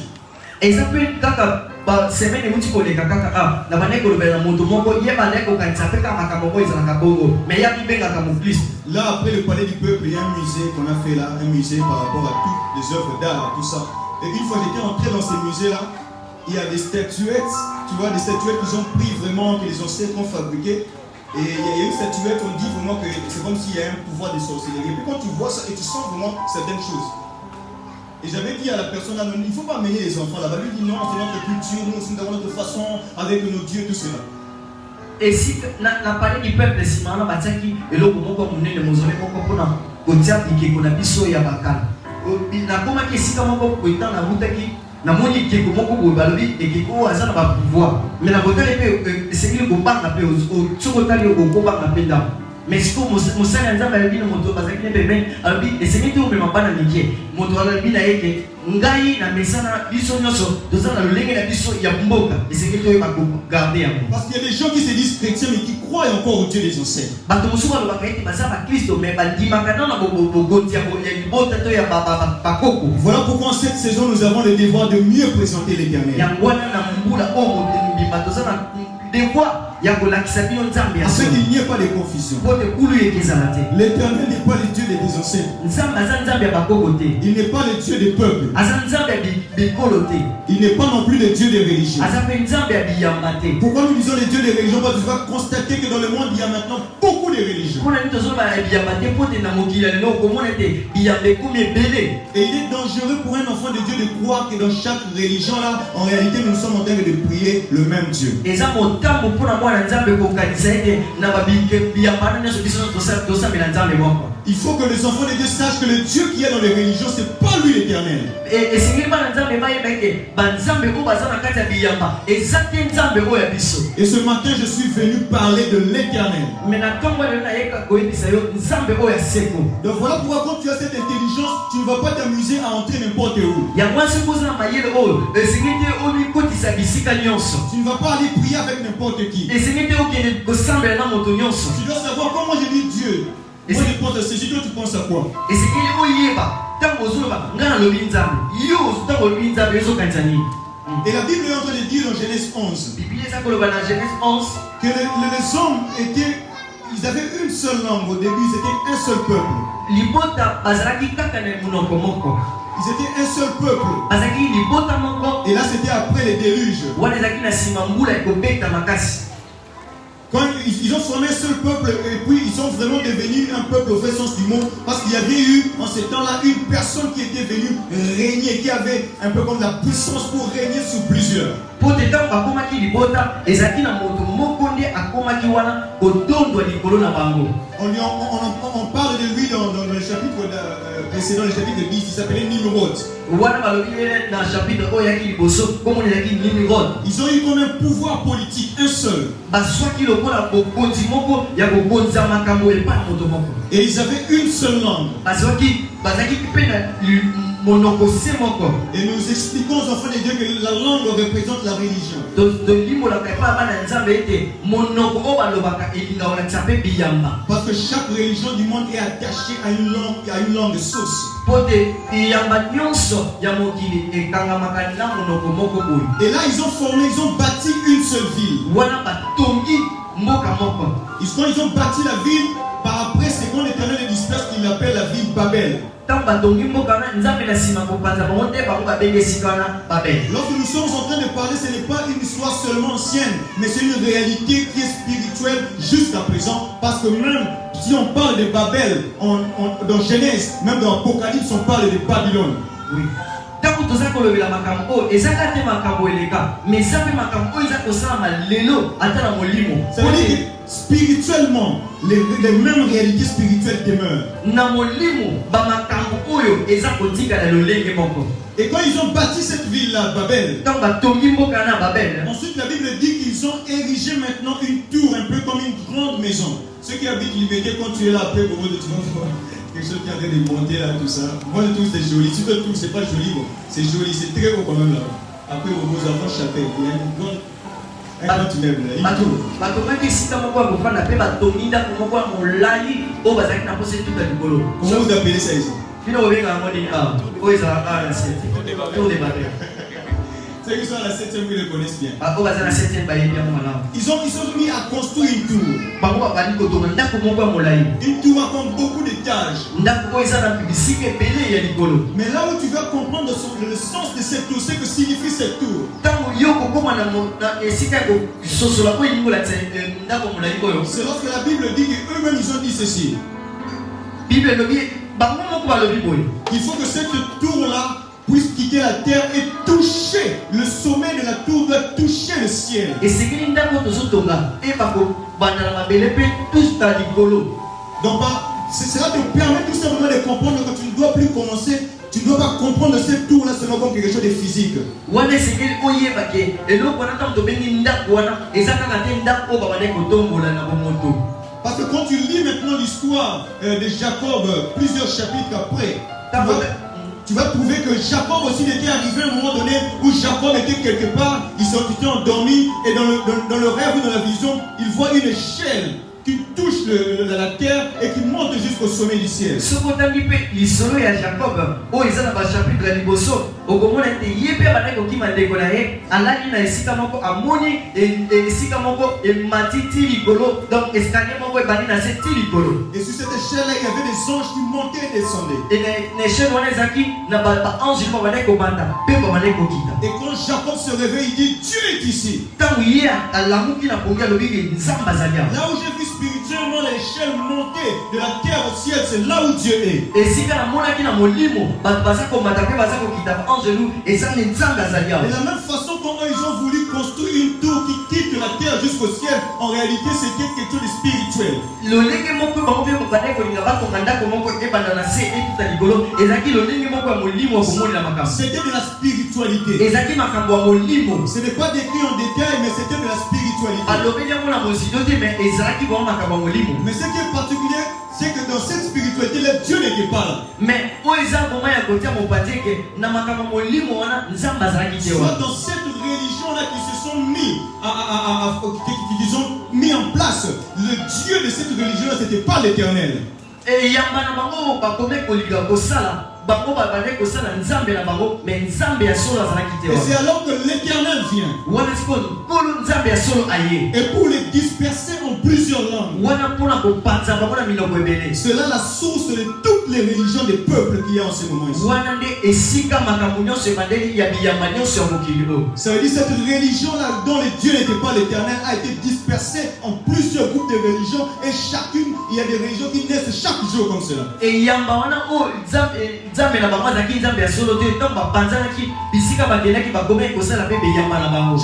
Là après le palais du peuple, il y a un musée qu'on a fait là, un musée par rapport à toutes les œuvres d'art, tout ça. Et une fois j'étais entré dans ce musée là, il y a des statuettes, tu vois, des statuettes qu'ils ont pris vraiment, que les ancêtres ont fabriquées. Et il y a une statuette, on dit vraiment que c'est comme s'il y a un pouvoir de sorcellerie. Et puis quand tu vois ça et tu sens vraiment certaines choses. Et j'avais dit à la personne là, il ne faut pas amener les enfants là-bas. Lui dit non, c'est notre culture, nous aussi nous avons notre façon avec nos dieux, tout cela. Et si la parole du peuple si maintenant bataki eloko moko munene mozole moko pona kotia bikeko na biso ya bakala. Na koma ki sika moko koita na mutaki na moni keko moko boye balobi ekeko aza na ba pouvoir. Mais na botele pe esengeli kobanga pe o tsokotali okobanga pe ndamo. Mais si vous avez un ami qui moto parce qu'il est bébé, alors et c'est même tout même pas dans métier. Moto alors bien aïe ngai na mesana biso nyoso doza na lolenge na biso ya mboka et c'est que tu vas garder en parce qu'il y a des gens qui se disent chrétiens mais qui croient encore au Dieu des ancêtres. Bato musuba lo bakaiti baza ba Kristo mais bandimaka na bogotia ya libota to ya bakoko. Voilà pourquoi en cette saison nous avons le devoir de mieux présenter l'Éternel. Ya ngwana na mbula omo ndimba doza na devoir. Afin qu'il n'y ait pas de confusion. L'Éternel n'est pas le Dieu des ancêtres. Il n'est pas le Dieu des peuples. Il n'est pas non plus le Dieu des religions. Pourquoi nous disons le Dieu des religions? Parce que tu vas constater que dans le monde il y a maintenant beaucoup de religions. Et il est dangereux pour un enfant de Dieu de croire que dans chaque religion là, en réalité nous sommes en train de prier le même Dieu. Il faut que les enfants de Dieu sachent que le Dieu qui est dans les religions, ce n'est pas lui l'Éternel. Et ce matin, je suis venu parler de l'Éternel. Donc voilà pourquoi quand tu as cette intelligence, tu ne vas pas t'amuser à entrer n'importe où. Tu ne vas pas aller prier avec n'importe qui. Tu dois savoir comment je dis Dieu. Moi je pense à ceci, toi tu penses à quoi? Et la Bible est en train de dire dans Genèse 11 que les hommes étaient, ils avaient une seule langue au début, ils étaient un seul peuple. Ils étaient un seul peuple. Et là c'était après les déluges. Quand ils ont formé un seul peuple et puis ils sont vraiment devenus un peuple au vrai sens du mot, parce qu'il y avait eu en ce temps-là une personne qui était venue régner, qui avait un peu comme la puissance pour régner sur plusieurs. On parle de lui dans le chapitre précédent, le chapitre 10, il s'appelait Nimrod. Ils ont eu comme un pouvoir politique, un seul. Et ils avaient une seule langue. Et nous expliquons aux enfants de Dieu que la langue représente la religion. Parce que chaque religion du monde est attachée à une langue source. Et là, ils ont bâti une seule ville. Quand ils ont bâti la ville, par après, c'est quand l'Éternel les disperse qu'il appelle la ville Babel. Lorsque nous sommes en train de parler, ce n'est pas une histoire seulement ancienne, mais c'est une réalité qui est spirituelle jusqu'à présent. Parce que même si on parle de Babel, dans Genèse, même dans Apocalypse, on parle de Babylone. Oui. Ça veut dire que spirituellement, les mêmes réalités spirituelles demeurent. Et quand ils ont bâti cette ville-là, Babel, ensuite la Bible dit qu'ils ont érigé maintenant une tour, un peu comme une grande maison. Ceux qui habitent Liberté, quand tu es là après, tu vas voir quelque chose qui est en train de monter là, tout ça. Moi je trouve que c'est joli. Si tu trouves que c'est pas joli, bon, c'est joli, c'est très haut quand même là. Après, vos enfants chapelle, il y a une grande. Comment vous appelez ça ici? Ceux qui sont à la 7e, ils le connaissent bien. Ils ont mis à construire une tour. Une tour avec beaucoup d'étages. Mais là où tu vas comprendre le sens de cette tour, c'est que signifie cette tour. C'est lorsque la Bible dit qu'eux-mêmes ils ont dit ceci. Il faut que cette tour-là puisse quitter la terre et toucher le sommet de la tour, doit toucher le ciel. Donc cela te permet tout simplement de comprendre que tu ne dois plus commencer. Tu ne dois pas comprendre cette tour-là seulement comme quelque chose de physique. Parce que quand tu lis maintenant l'histoire de Jacob, plusieurs chapitres après, tu vas trouver que Jacob aussi était arrivé à un moment donné où Jacob était quelque part, il s'était endormi et dans le rêve ou dans la vision, il voit une échelle qui touche la terre et qui monte jusqu'au sommet du ciel. Et sur cette échelle-là, il y avait des anges qui montaient et descendaient. Et quand Jacob se réveille, il dit Dieu est ici. Là où j'ai vu spirituellement l'échelle monter de la terre au ciel, c'est là où Dieu est. Et de la même façon, quand ils ont voulu construire une tour qui quitte la terre jusqu'au ciel, en réalité c'était quelque chose de spirituel. C'était de la spiritualité. Ce n'est pas décrit en détail, mais c'était de la spiritualité. Mais ce qui est particulier, c'est que dans cette spiritualité, Dieu n'était pas là. Mais soit dans cette religion-là qui se sont mis en place, le Dieu de cette religion-là, ce n'était pas l'Éternel. Et c'est alors que l'Éternel vient. Et pour les disperser en plusieurs langues. C'est là la source de toutes les religions des peuples qu'il y a en ce moment ici. Ça veut dire que cette religion-là, dont le Dieu n'était pas l'Éternel, a été dispersée en plusieurs groupes de religions. Et chacune, il y a des religions qui naissent chaque jour comme cela. Je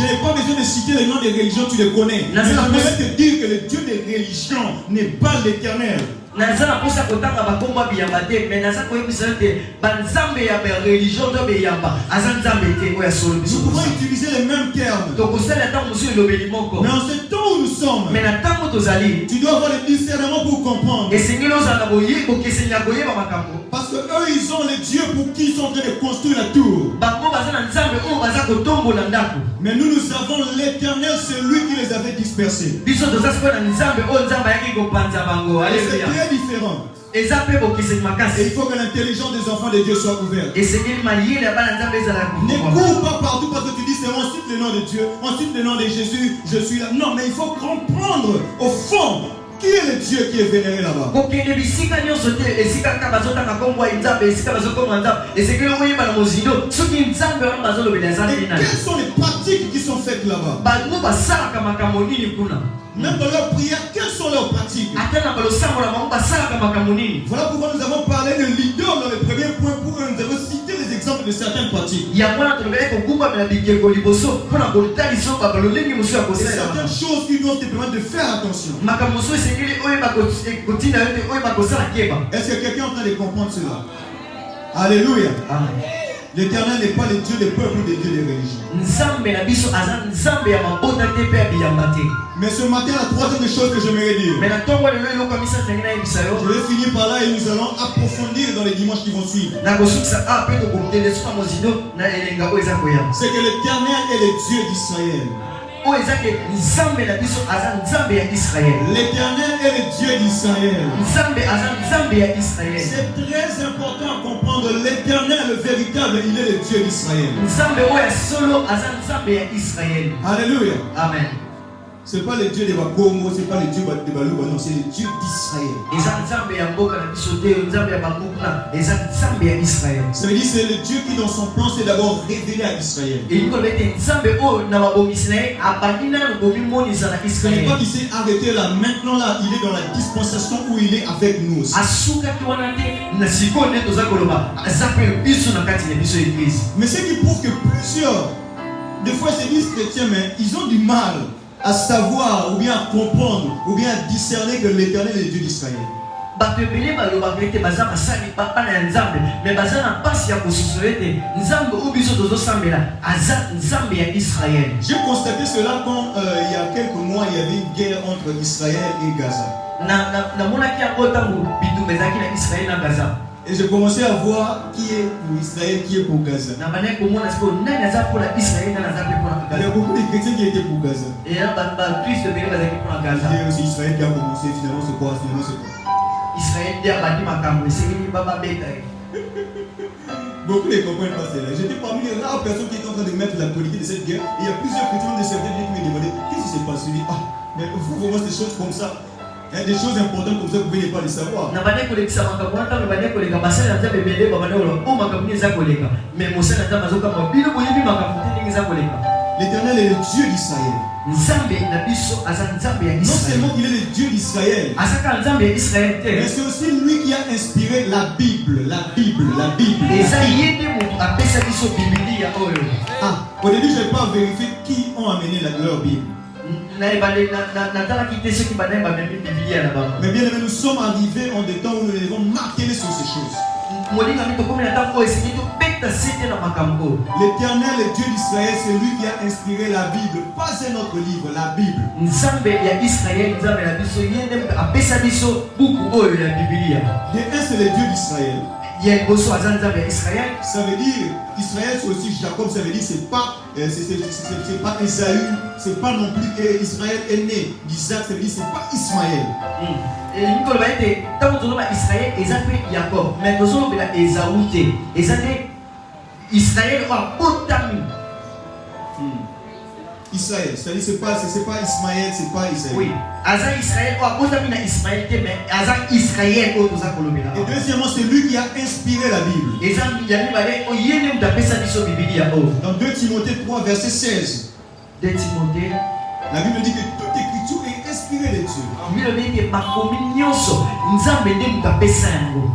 n'ai pas besoin de citer les noms des religions, tu les connais. Mais j'aimerais te dire que le Dieu des religions n'est pas l'Éternel. Nous pouvons utiliser les mêmes termes. Mais en ce temps où nous sommes, tu dois avoir le discernement pour comprendre. Parce que eux, ils ont les dieux pour qui ils sont en train de construire la tour. Mais nous avons l'Éternel, c'est lui qui les avait dispersés. Et c'est très différent. Et il faut que l'intelligence des enfants de Dieu soit ouverte. Ne cours pas partout parce que tu dis c'est on cite le nom de Dieu, on cite le nom de Jésus, je suis là. Non, mais il faut comprendre au fond qui est le Dieu qui est vénéré là-bas. Et quelles sont les pratiques qui sont faites là-bas? Même dans leurs prières, quelles sont leurs pratiques? Voilà pourquoi nous avons parlé de leader dans le premier point pour eux. Nous avons cité les exemples de certaines pratiques. Et certaines choses qui doivent te permettre de faire attention. Est-ce que quelqu'un est en train de comprendre cela? Alléluia. Amen. L'Éternel n'est pas le Dieu des peuples ou des dieux des religions. Mais ce matin, la troisième des choses que j'aimerais dire. Je vais finir par là et nous allons approfondir dans les dimanches qui vont suivre. C'est que l'Éternel est le Dieu d'Israël. L'Éternel est le Dieu d'Israël. C'est très important à comprendre. L'Éternel, le véritable, il est le Dieu d'Israël. Alléluia. Amen. Ce n'est pas le Dieu de Bakongo, ce n'est pas le Dieu de Balouba, non, c'est le Dieu d'Israël. Ça veut dire que c'est le Dieu qui dans son plan s'est d'abord révélé à Israël. Ce n'est pas qu'il s'est arrêté là, maintenant là, il est dans la dispensation où il est avec nous aussi. Mais ce qui prouve que plusieurs, des fois ils se disent chrétiens, mais ils ont du mal à savoir, ou bien à comprendre, ou bien à discerner que l'Éternel est le Dieu d'Israël. J'ai constaté cela quand il y a quelques mois, il y avait une guerre entre Israël et Gaza. Et j'ai commencé à voir qui est pour Israël, qui est pour Gaza. Il y a beaucoup de chrétiens qui étaient pour Gaza. Et aussi Israël qui a commencé, finalement c'est quoi? Beaucoup ne comprennent pas cela. J'étais parmi les rares personnes qui étaient en train de mettre la politique de cette guerre. Et il y a plusieurs chrétiens de certains qui me demandaient qu'est-ce qui s'est passé? Mais vous voyez des choses comme ça. Il y a des choses importantes comme ça, vous ne pouvez pas les savoir. L'Éternel est le Dieu d'Israël. Non seulement il est le Dieu d'Israël, mais c'est aussi lui qui a inspiré la Bible. Au début, je n'ai pas vérifié qui ont amené leur Bible. Mais bien aimé, nous sommes arrivés en des temps où nous devons marquer sur ces choses. L'Éternel, le Dieu d'Israël, c'est lui qui a inspiré la Bible, pas un autre livre, la Bible. De un, c'est le Dieu d'Israël. Ça veut dire, Israël c'est aussi Jacob, ça veut dire c'est pas Esaü, c'est pas non plus Israël est né d'Isaac, ça veut dire c'est pas Ismaël. Israël, c'est-à-dire c'est pas Ismaël, c'est pas Isaïe. Oui. Et deuxièmement, c'est lui qui a inspiré la Bible. Dans 2 Timothée 3, verset 16. 2 Timothée. La Bible dit que toute écriture est inspirée de Dieu.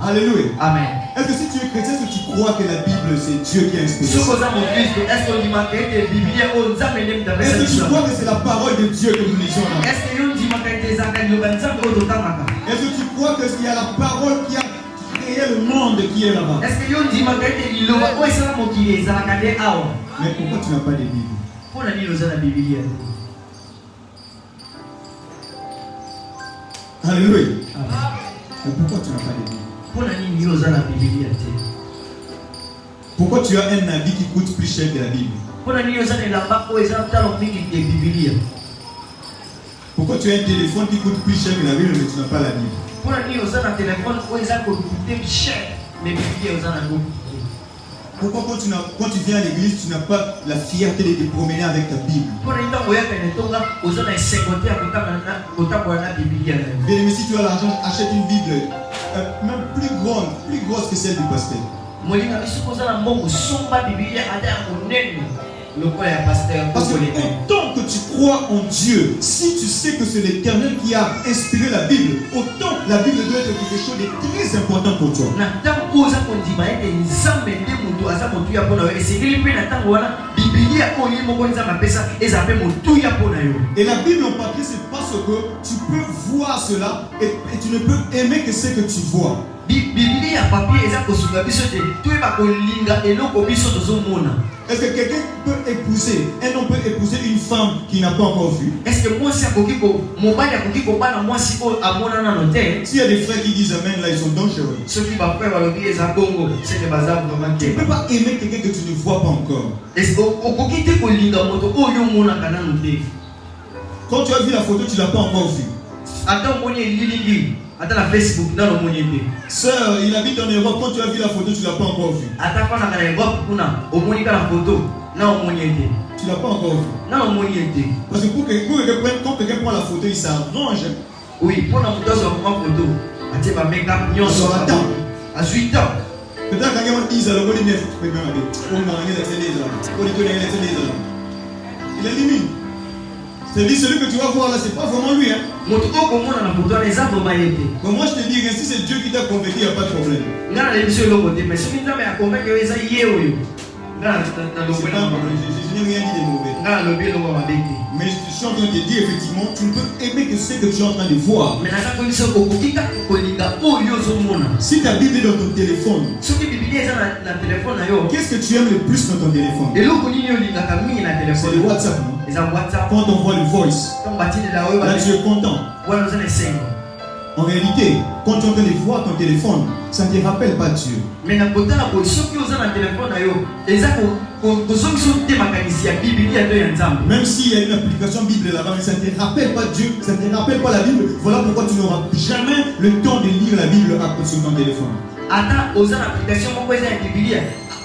Alléluia. Amen. Est-ce que si tu es chrétien, est-ce que tu crois que la Bible c'est Dieu qui a inspiré? Est-ce que tu crois que c'est la parole de Dieu que nous lisons là? Est-ce que tu crois qu'il y a la parole qui a créé le monde qui est là-bas? Mais pourquoi tu n'as pas de Bible? Alléluia. Mais pourquoi tu n'as pas de Bible? Pourquoi tu as un habit qui coûte plus cher que la Bible? Pourquoi tu as un téléphone qui coûte plus cher que la Bible mais tu n'as pas la Bible? Pourquoi quand tu viens à l'église, tu n'as pas la fierté de te promener avec ta Bible? Bien aimé, si tu as l'argent, achète une Bible même plus grosse que celle du pasteur. Parce que autant que tu crois en Dieu, si tu sais que c'est l'Éternel qui a inspiré la Bible, autant la Bible doit être quelque chose de très important pour toi. Et la Bible en papier, c'est parce que tu peux voir cela et tu ne peux aimer que ce que tu vois. Est-ce que quelqu'un peut épouser, un homme peut épouser une femme qu'il n'a pas encore vue? S'il y a des frères qui disent Amen, là ils sont dangereux. Tu ne peux pas aimer quelqu'un que tu ne vois pas encore. Quand tu as vu la photo, tu ne l'as pas encore vue. Sœur, il habite en Europe. Quand tu as vu la photo, tu ne l'as pas encore vue. Tu ne l'as pas encore vue. Parce que quand quelqu'un prend la photo, il s'arrange. Oui, pour la photo, sur ma photo. À 8 ans. Peut-être quand quelqu'un dit alors, il élimine. C'est-à-dire celui que tu vas voir là, c'est pas vraiment lui. Mais moi je te dis, si c'est Dieu qui t'a convaincu, il n'y a pas de problème. Je n'ai rien dit de mauvais. Mais je suis en train de te dire effectivement, tu ne peux aimer que ce que tu es en train de voir. Si ta Bible est dans ton téléphone, qu'est-ce que tu aimes le plus dans ton téléphone? C'est le WhatsApp, non? Quand on voit le voice, là tu es content. En réalité, quand tu es en train de voir ton téléphone, ça ne te rappelle pas Dieu. Même s'il y a une application Bible là-bas, mais ça ne te rappelle pas Dieu, ça ne te rappelle pas la Bible. Voilà pourquoi tu n'auras jamais le temps de lire la Bible sur ton téléphone.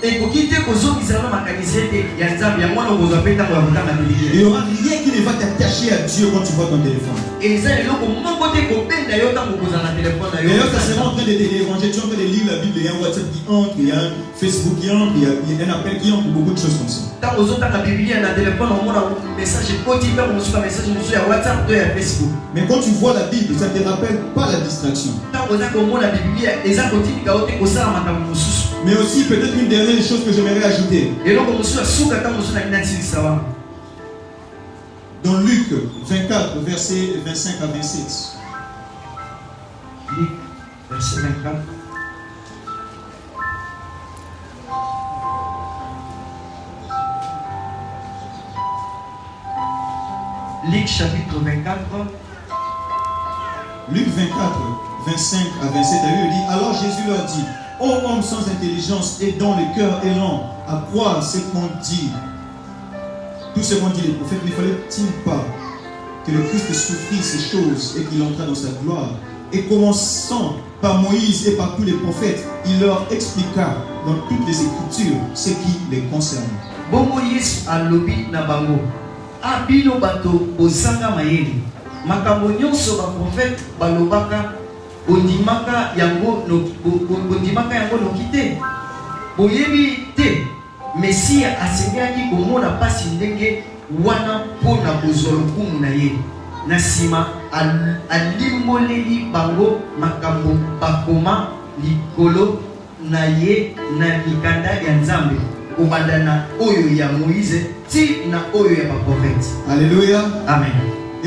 Il n'y aura rien qui ne va t'attacher à Dieu quand tu vois ton téléphone. D'ailleurs, ça sera en train de te déranger. Tu es en train de lire la Bible, il y a un WhatsApp qui entre, il y a un Facebook qui entre, il y a un appel qui entre, beaucoup de choses comme ça. Mais quand tu vois la Bible, ça ne te rappelle pas la distraction. Mais aussi peut-être une dernière chose que j'aimerais ajouter. Dans Luc 24, versets 25 à 27. Luc, verset 24. Luc chapitre 24. Luc 24, 25 à 27. Il dit, alors Jésus leur dit, ô homme sans intelligence et dont le cœur est lent à croire ce qu'on dit. Tout ce qu'ont dit les prophètes, ne fallait-il pas que le Christ souffrit ces choses et qu'il entra dans sa gloire? Et commençant par Moïse et par tous les prophètes, il leur expliqua dans toutes les Écritures ce qui les concerne. Bon Moïse a lobi na bango. Abino bato bosanga mayeli. Makambo nyonso ba prophète balobaka bondimaka yango nokite. Boyebi te. Mesia asengaki komona pasi ndenge wana pona kozwa lokumu na ye. Na sima alimoleli bango makambo bakoma likolo na ye na mikanda ya Nzambe obanda na oyo ya Moïse ti na oyo ya baprofète. Alléluia. Amen.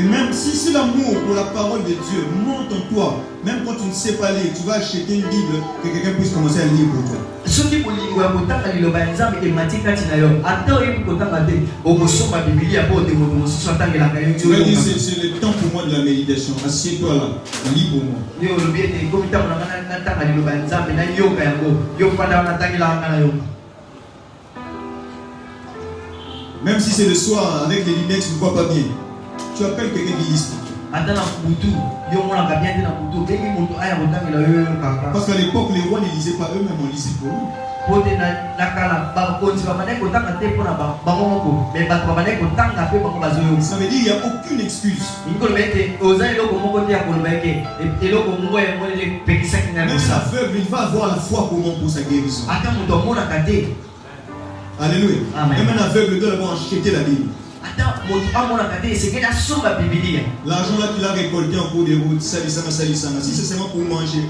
Et même si l'amour pour la parole de Dieu monte en toi, même quand tu ne sais pas lire, tu vas acheter une Bible que quelqu'un puisse commencer à lire pour toi. Soki bolingo ya kotanga liloba ya Nzambe emati kati na yo ata oyebi kotanga te okosomba Biblia po te moto mosusu atangelaka yo Tu vas dire c'est le temps pour moi de la méditation. Assieds-toi là, lis pour moi. yo olobi ete komi ntango na ngai natanga liloba ya Nzambe nayoka yango yo fanda natangelaka ngai na yo. Même si c'est le soir avec les lunettes, tu ne vois pas bien, tu appelles quelqu'un qui lise pour toi. Ata na butu yo monaka bien te na butu bengi moto aya kotangela yo kaka. Parce qu'à l'époque, les rois ne lisaient pas eux-mêmes, on lisait pour eux. Pote na kala bakonzi babandaki kotanga te mpona bango moko me bato babandaki kotanga mpe bango bazoyoka. Ça veut dire qu'il n'y a aucune excuse. nikoloba ete oza eloko moko te ya koloba eke eloko moko yango epekisaki ngai Même mosala. l'aveugle, il va avoir la foi comment pour sa guérison. Ata moto amonaka te. Alléluia. Amen. Même un aveugle doit d'abord acheter la Bible. Ata moto amonaka te esengeli asomba bibilia. L'argent là qu'il a récolté en cours de route, salissama. Si c'est seulement pour manger,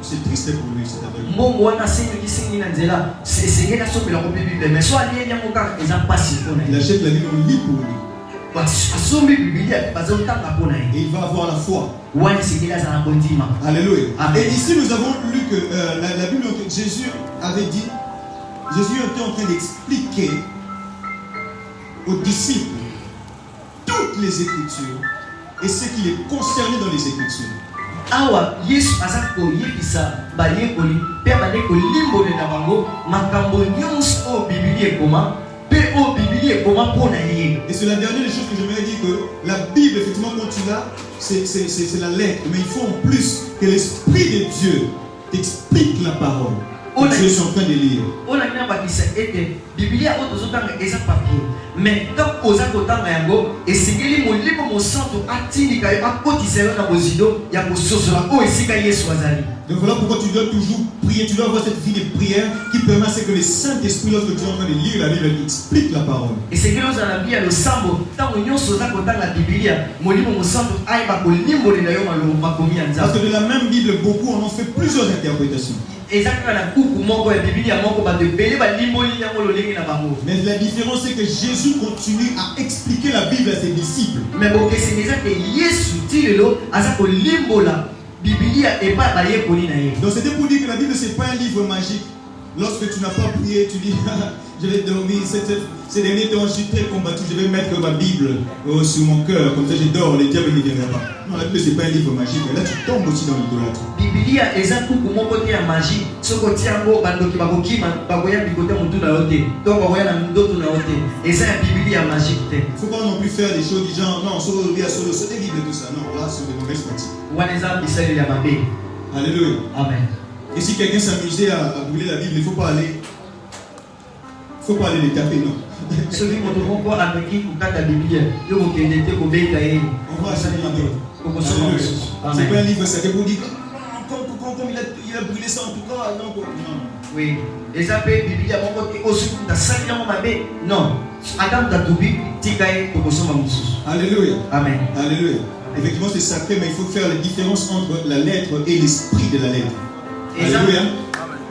c'est triste pour lui, c'est aveugle. mbongo wana asengi na nzela esengeli asombelako mpe bible mais so alieli yango kaka eza mpasi mpona Il ye. achète la Bible, on lit pour lui. asombi bibilia bazotanga mpona ye Et il va avoir la foi. wana esengeli aza na kondima. Alléluia. Amen. Et ici, nous avons lu que la Bible, Jésus avait dit, Jésus était en train d'expliquer aux disciples toutes les Écritures et ce qui les concernait dans les Écritures. awa yesu aza koyebisa bayekoli mpe abandi kolimbolela bango makambo nyonso oyo bibilia ekoma mpe oyo bibilia ekoma mpo na ye. Et c'est la dernière des choses que j'aimerais dire, que la Bible, effectivement, quand tu l'as, c'est la lettre. Mais il faut en plus que l'Esprit de Dieu t'explique la parole que tu es en train de lire. oyo nangi nabakisa ete bibilia oyo tozotanga eza papier mais ntango oza kotanga yango esengeli molimo mosantu atindika yo akotisa yo na bozido ya kososola oyo esika yesu azali. Donc voilà pourquoi tu dois toujours prier, tu dois avoir cette vie de prière qui permet à ce que le Saint-Esprit, lorsque tu es en train de lire la Bible, t'explique la parole. esengeli ozala na bia ya losambo ntango nyonso oza kotanga bibilia molimo mosantu ayeba kolimbolela yo makomi ya Parce nzambe. que de la même Bible, beaucoup en ont fait plusieurs interprétations. eza kaka na kuku moko ya bibilia moko bato ebele balimboli yango lolenge na bango. Mais la différence, c'est que Jésus continue à expliquer la Bible à ses disciples. me bokeseni eza te yesu ti lelo aza kolimbola bibilia epai bayekoli na ye. Donc c'était pour dire que la Bible, c'est pas un livre magique. Lorsque tu n'as pas prié, tu dis je vais dormir. Ces derniers temps, je suis très combattu. Je vais mettre ma Bible sur mon cœur. Comme ça, je dors. Le diable ne viendra pas. Non, la Bible, c'est pas un livre magique. Là, tu tombes aussi dans l'idolâtrie. bibilia eza kuku moko te ya magie soki otia yango bandoki bakokima bakoya bikote motu na yo te to bakoya na ndoto na yo te eza ya bibilia magique te. Il ne faut pas non plus faire des choses du genre non, solo via solo, c'est des livres et tout ça. Non, là, c'est de mauvaises pratiques. wana eza bisaleli ya mabe. Alléluia. Amen. Et si quelqu'un s'amusait à brûler la Bible, il ne faut pas aller les taper, non. soki moto moko ameki kokata bibilia yo kokende te kobeta ye On va acheter un livre. kokosoma Alléluia. mosusu. C'est pas un Amen. livre, c'est pour dire comme il a brûlé ça en tout cas, non. Oui, eza mpe bibilia moko te oyo soki moto asali yango mabe non ata moto atubi tika ye kokosoma mosusu. Alléluia. Amen. Alléluia. Effectivement, c'est sacré, mais il faut faire la différence entre la lettre et l'esprit de la lettre. Alléluia.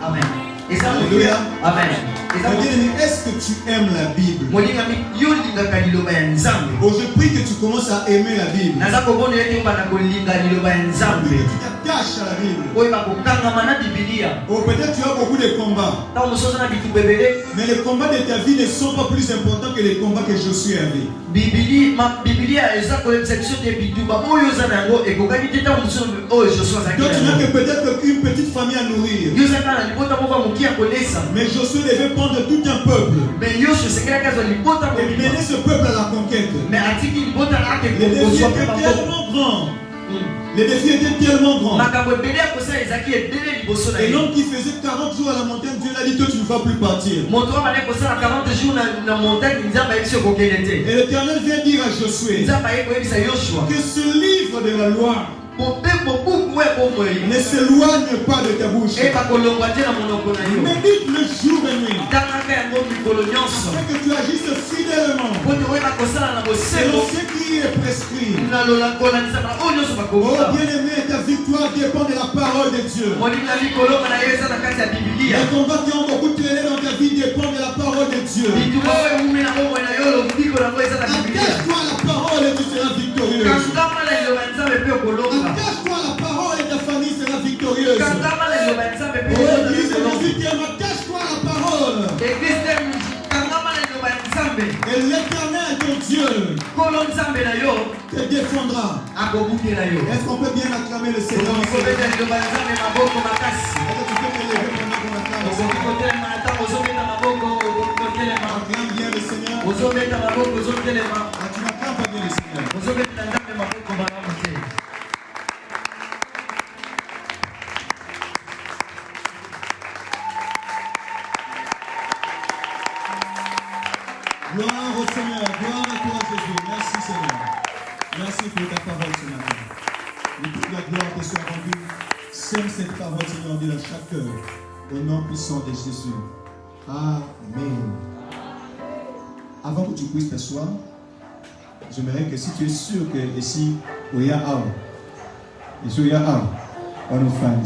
Amen. Eza Alléluia. Amen. Eza Bien-aimé, est-ce que tu aimes la Bible? molingami yo olingaka liloba ya nzambe. Oh, je prie que tu commences à aimer la Bible. naza kobona ete obanda kolinga liloba ya Je prie nzambe que tu t'attaches à la Bible. oyeba kokangama na bibilia. Oh, peut-être tu as beaucoup de combats, ntango mosusu oza na bitumbu ebele mais les combats de ta vie ne sont pas plus importants que les combats que Josué avait. bibilia eza koyebisa biso te bituba oyo oza na yango ekokaki te ntango mosusu oyo josue azalaki Donc tu na n'as yango. que peut-être qu'une petite famille à nourrir. yo oza kaka na libota moko ya moki ya kolesa Mais Josué devait prendre tout un peuple me yosu esengelaki azwa libota et mobima mener ce peuple à la conquête. me atiki libota ake Les défis kozwa étaient mpe bango. tellement grands. Les défis étaient tellement grands. makambo ebele ya kosala ezalaki ebele liboso na Et ye. l'homme qui faisait 40 jours à la montagne, Dieu l'a dit, toi tu ne vas plus partir. moto oyo abandaki kosala 40 jours na montagne nzambe ayebisi okokende te. Et l'Éternel vient dire à Josué nzambe aye koyebisa yoshua que ce livre de la loi bobuku oyo ebomoi ne s'éloigne pas de ta bouche. eyeba kolongwa te na monoko na yo. Médite le jour et nuit. tangaka yango mikolo nyonso Afin que tu agisses fidèlement po te oyeba kosala na selon bosembo ce qui est prescrit. na kolandisaka oyo nyonso Oh bakokola. bien-aimé, ta victoire dépend de la parole de Dieu. molinga likolonga na yo eza na kati ya bibilia. Les combats qui ont beaucoup traîné dans ta vie dépendent de la parole de Dieu. bituba oyo emumi na bomoi na yo lobiko nango eza na bibilia. Attache-toi à la parole et tu seras Et l'Éternel, ton Dieu, te défendra. Est-ce qu'on peut bien acclamer le Seigneur? Est-ce que tu peux te lever pendant qu'on acclame? Acclame bien le Seigneur. Ah, tu n'acclames pas bien le Seigneur. Gloire au Seigneur, gloire à toi Jésus. Merci Seigneur. Merci pour ta parole ce matin. Que toute la gloire te soit rendue. Sème cette parole Seigneur Dieu dans chaque cœur. Au nom puissant de Jésus. Amen. Avant que tu puisses t'asseoir, j'aimerais que si tu es sûr que ici, il y a un, on nous fend.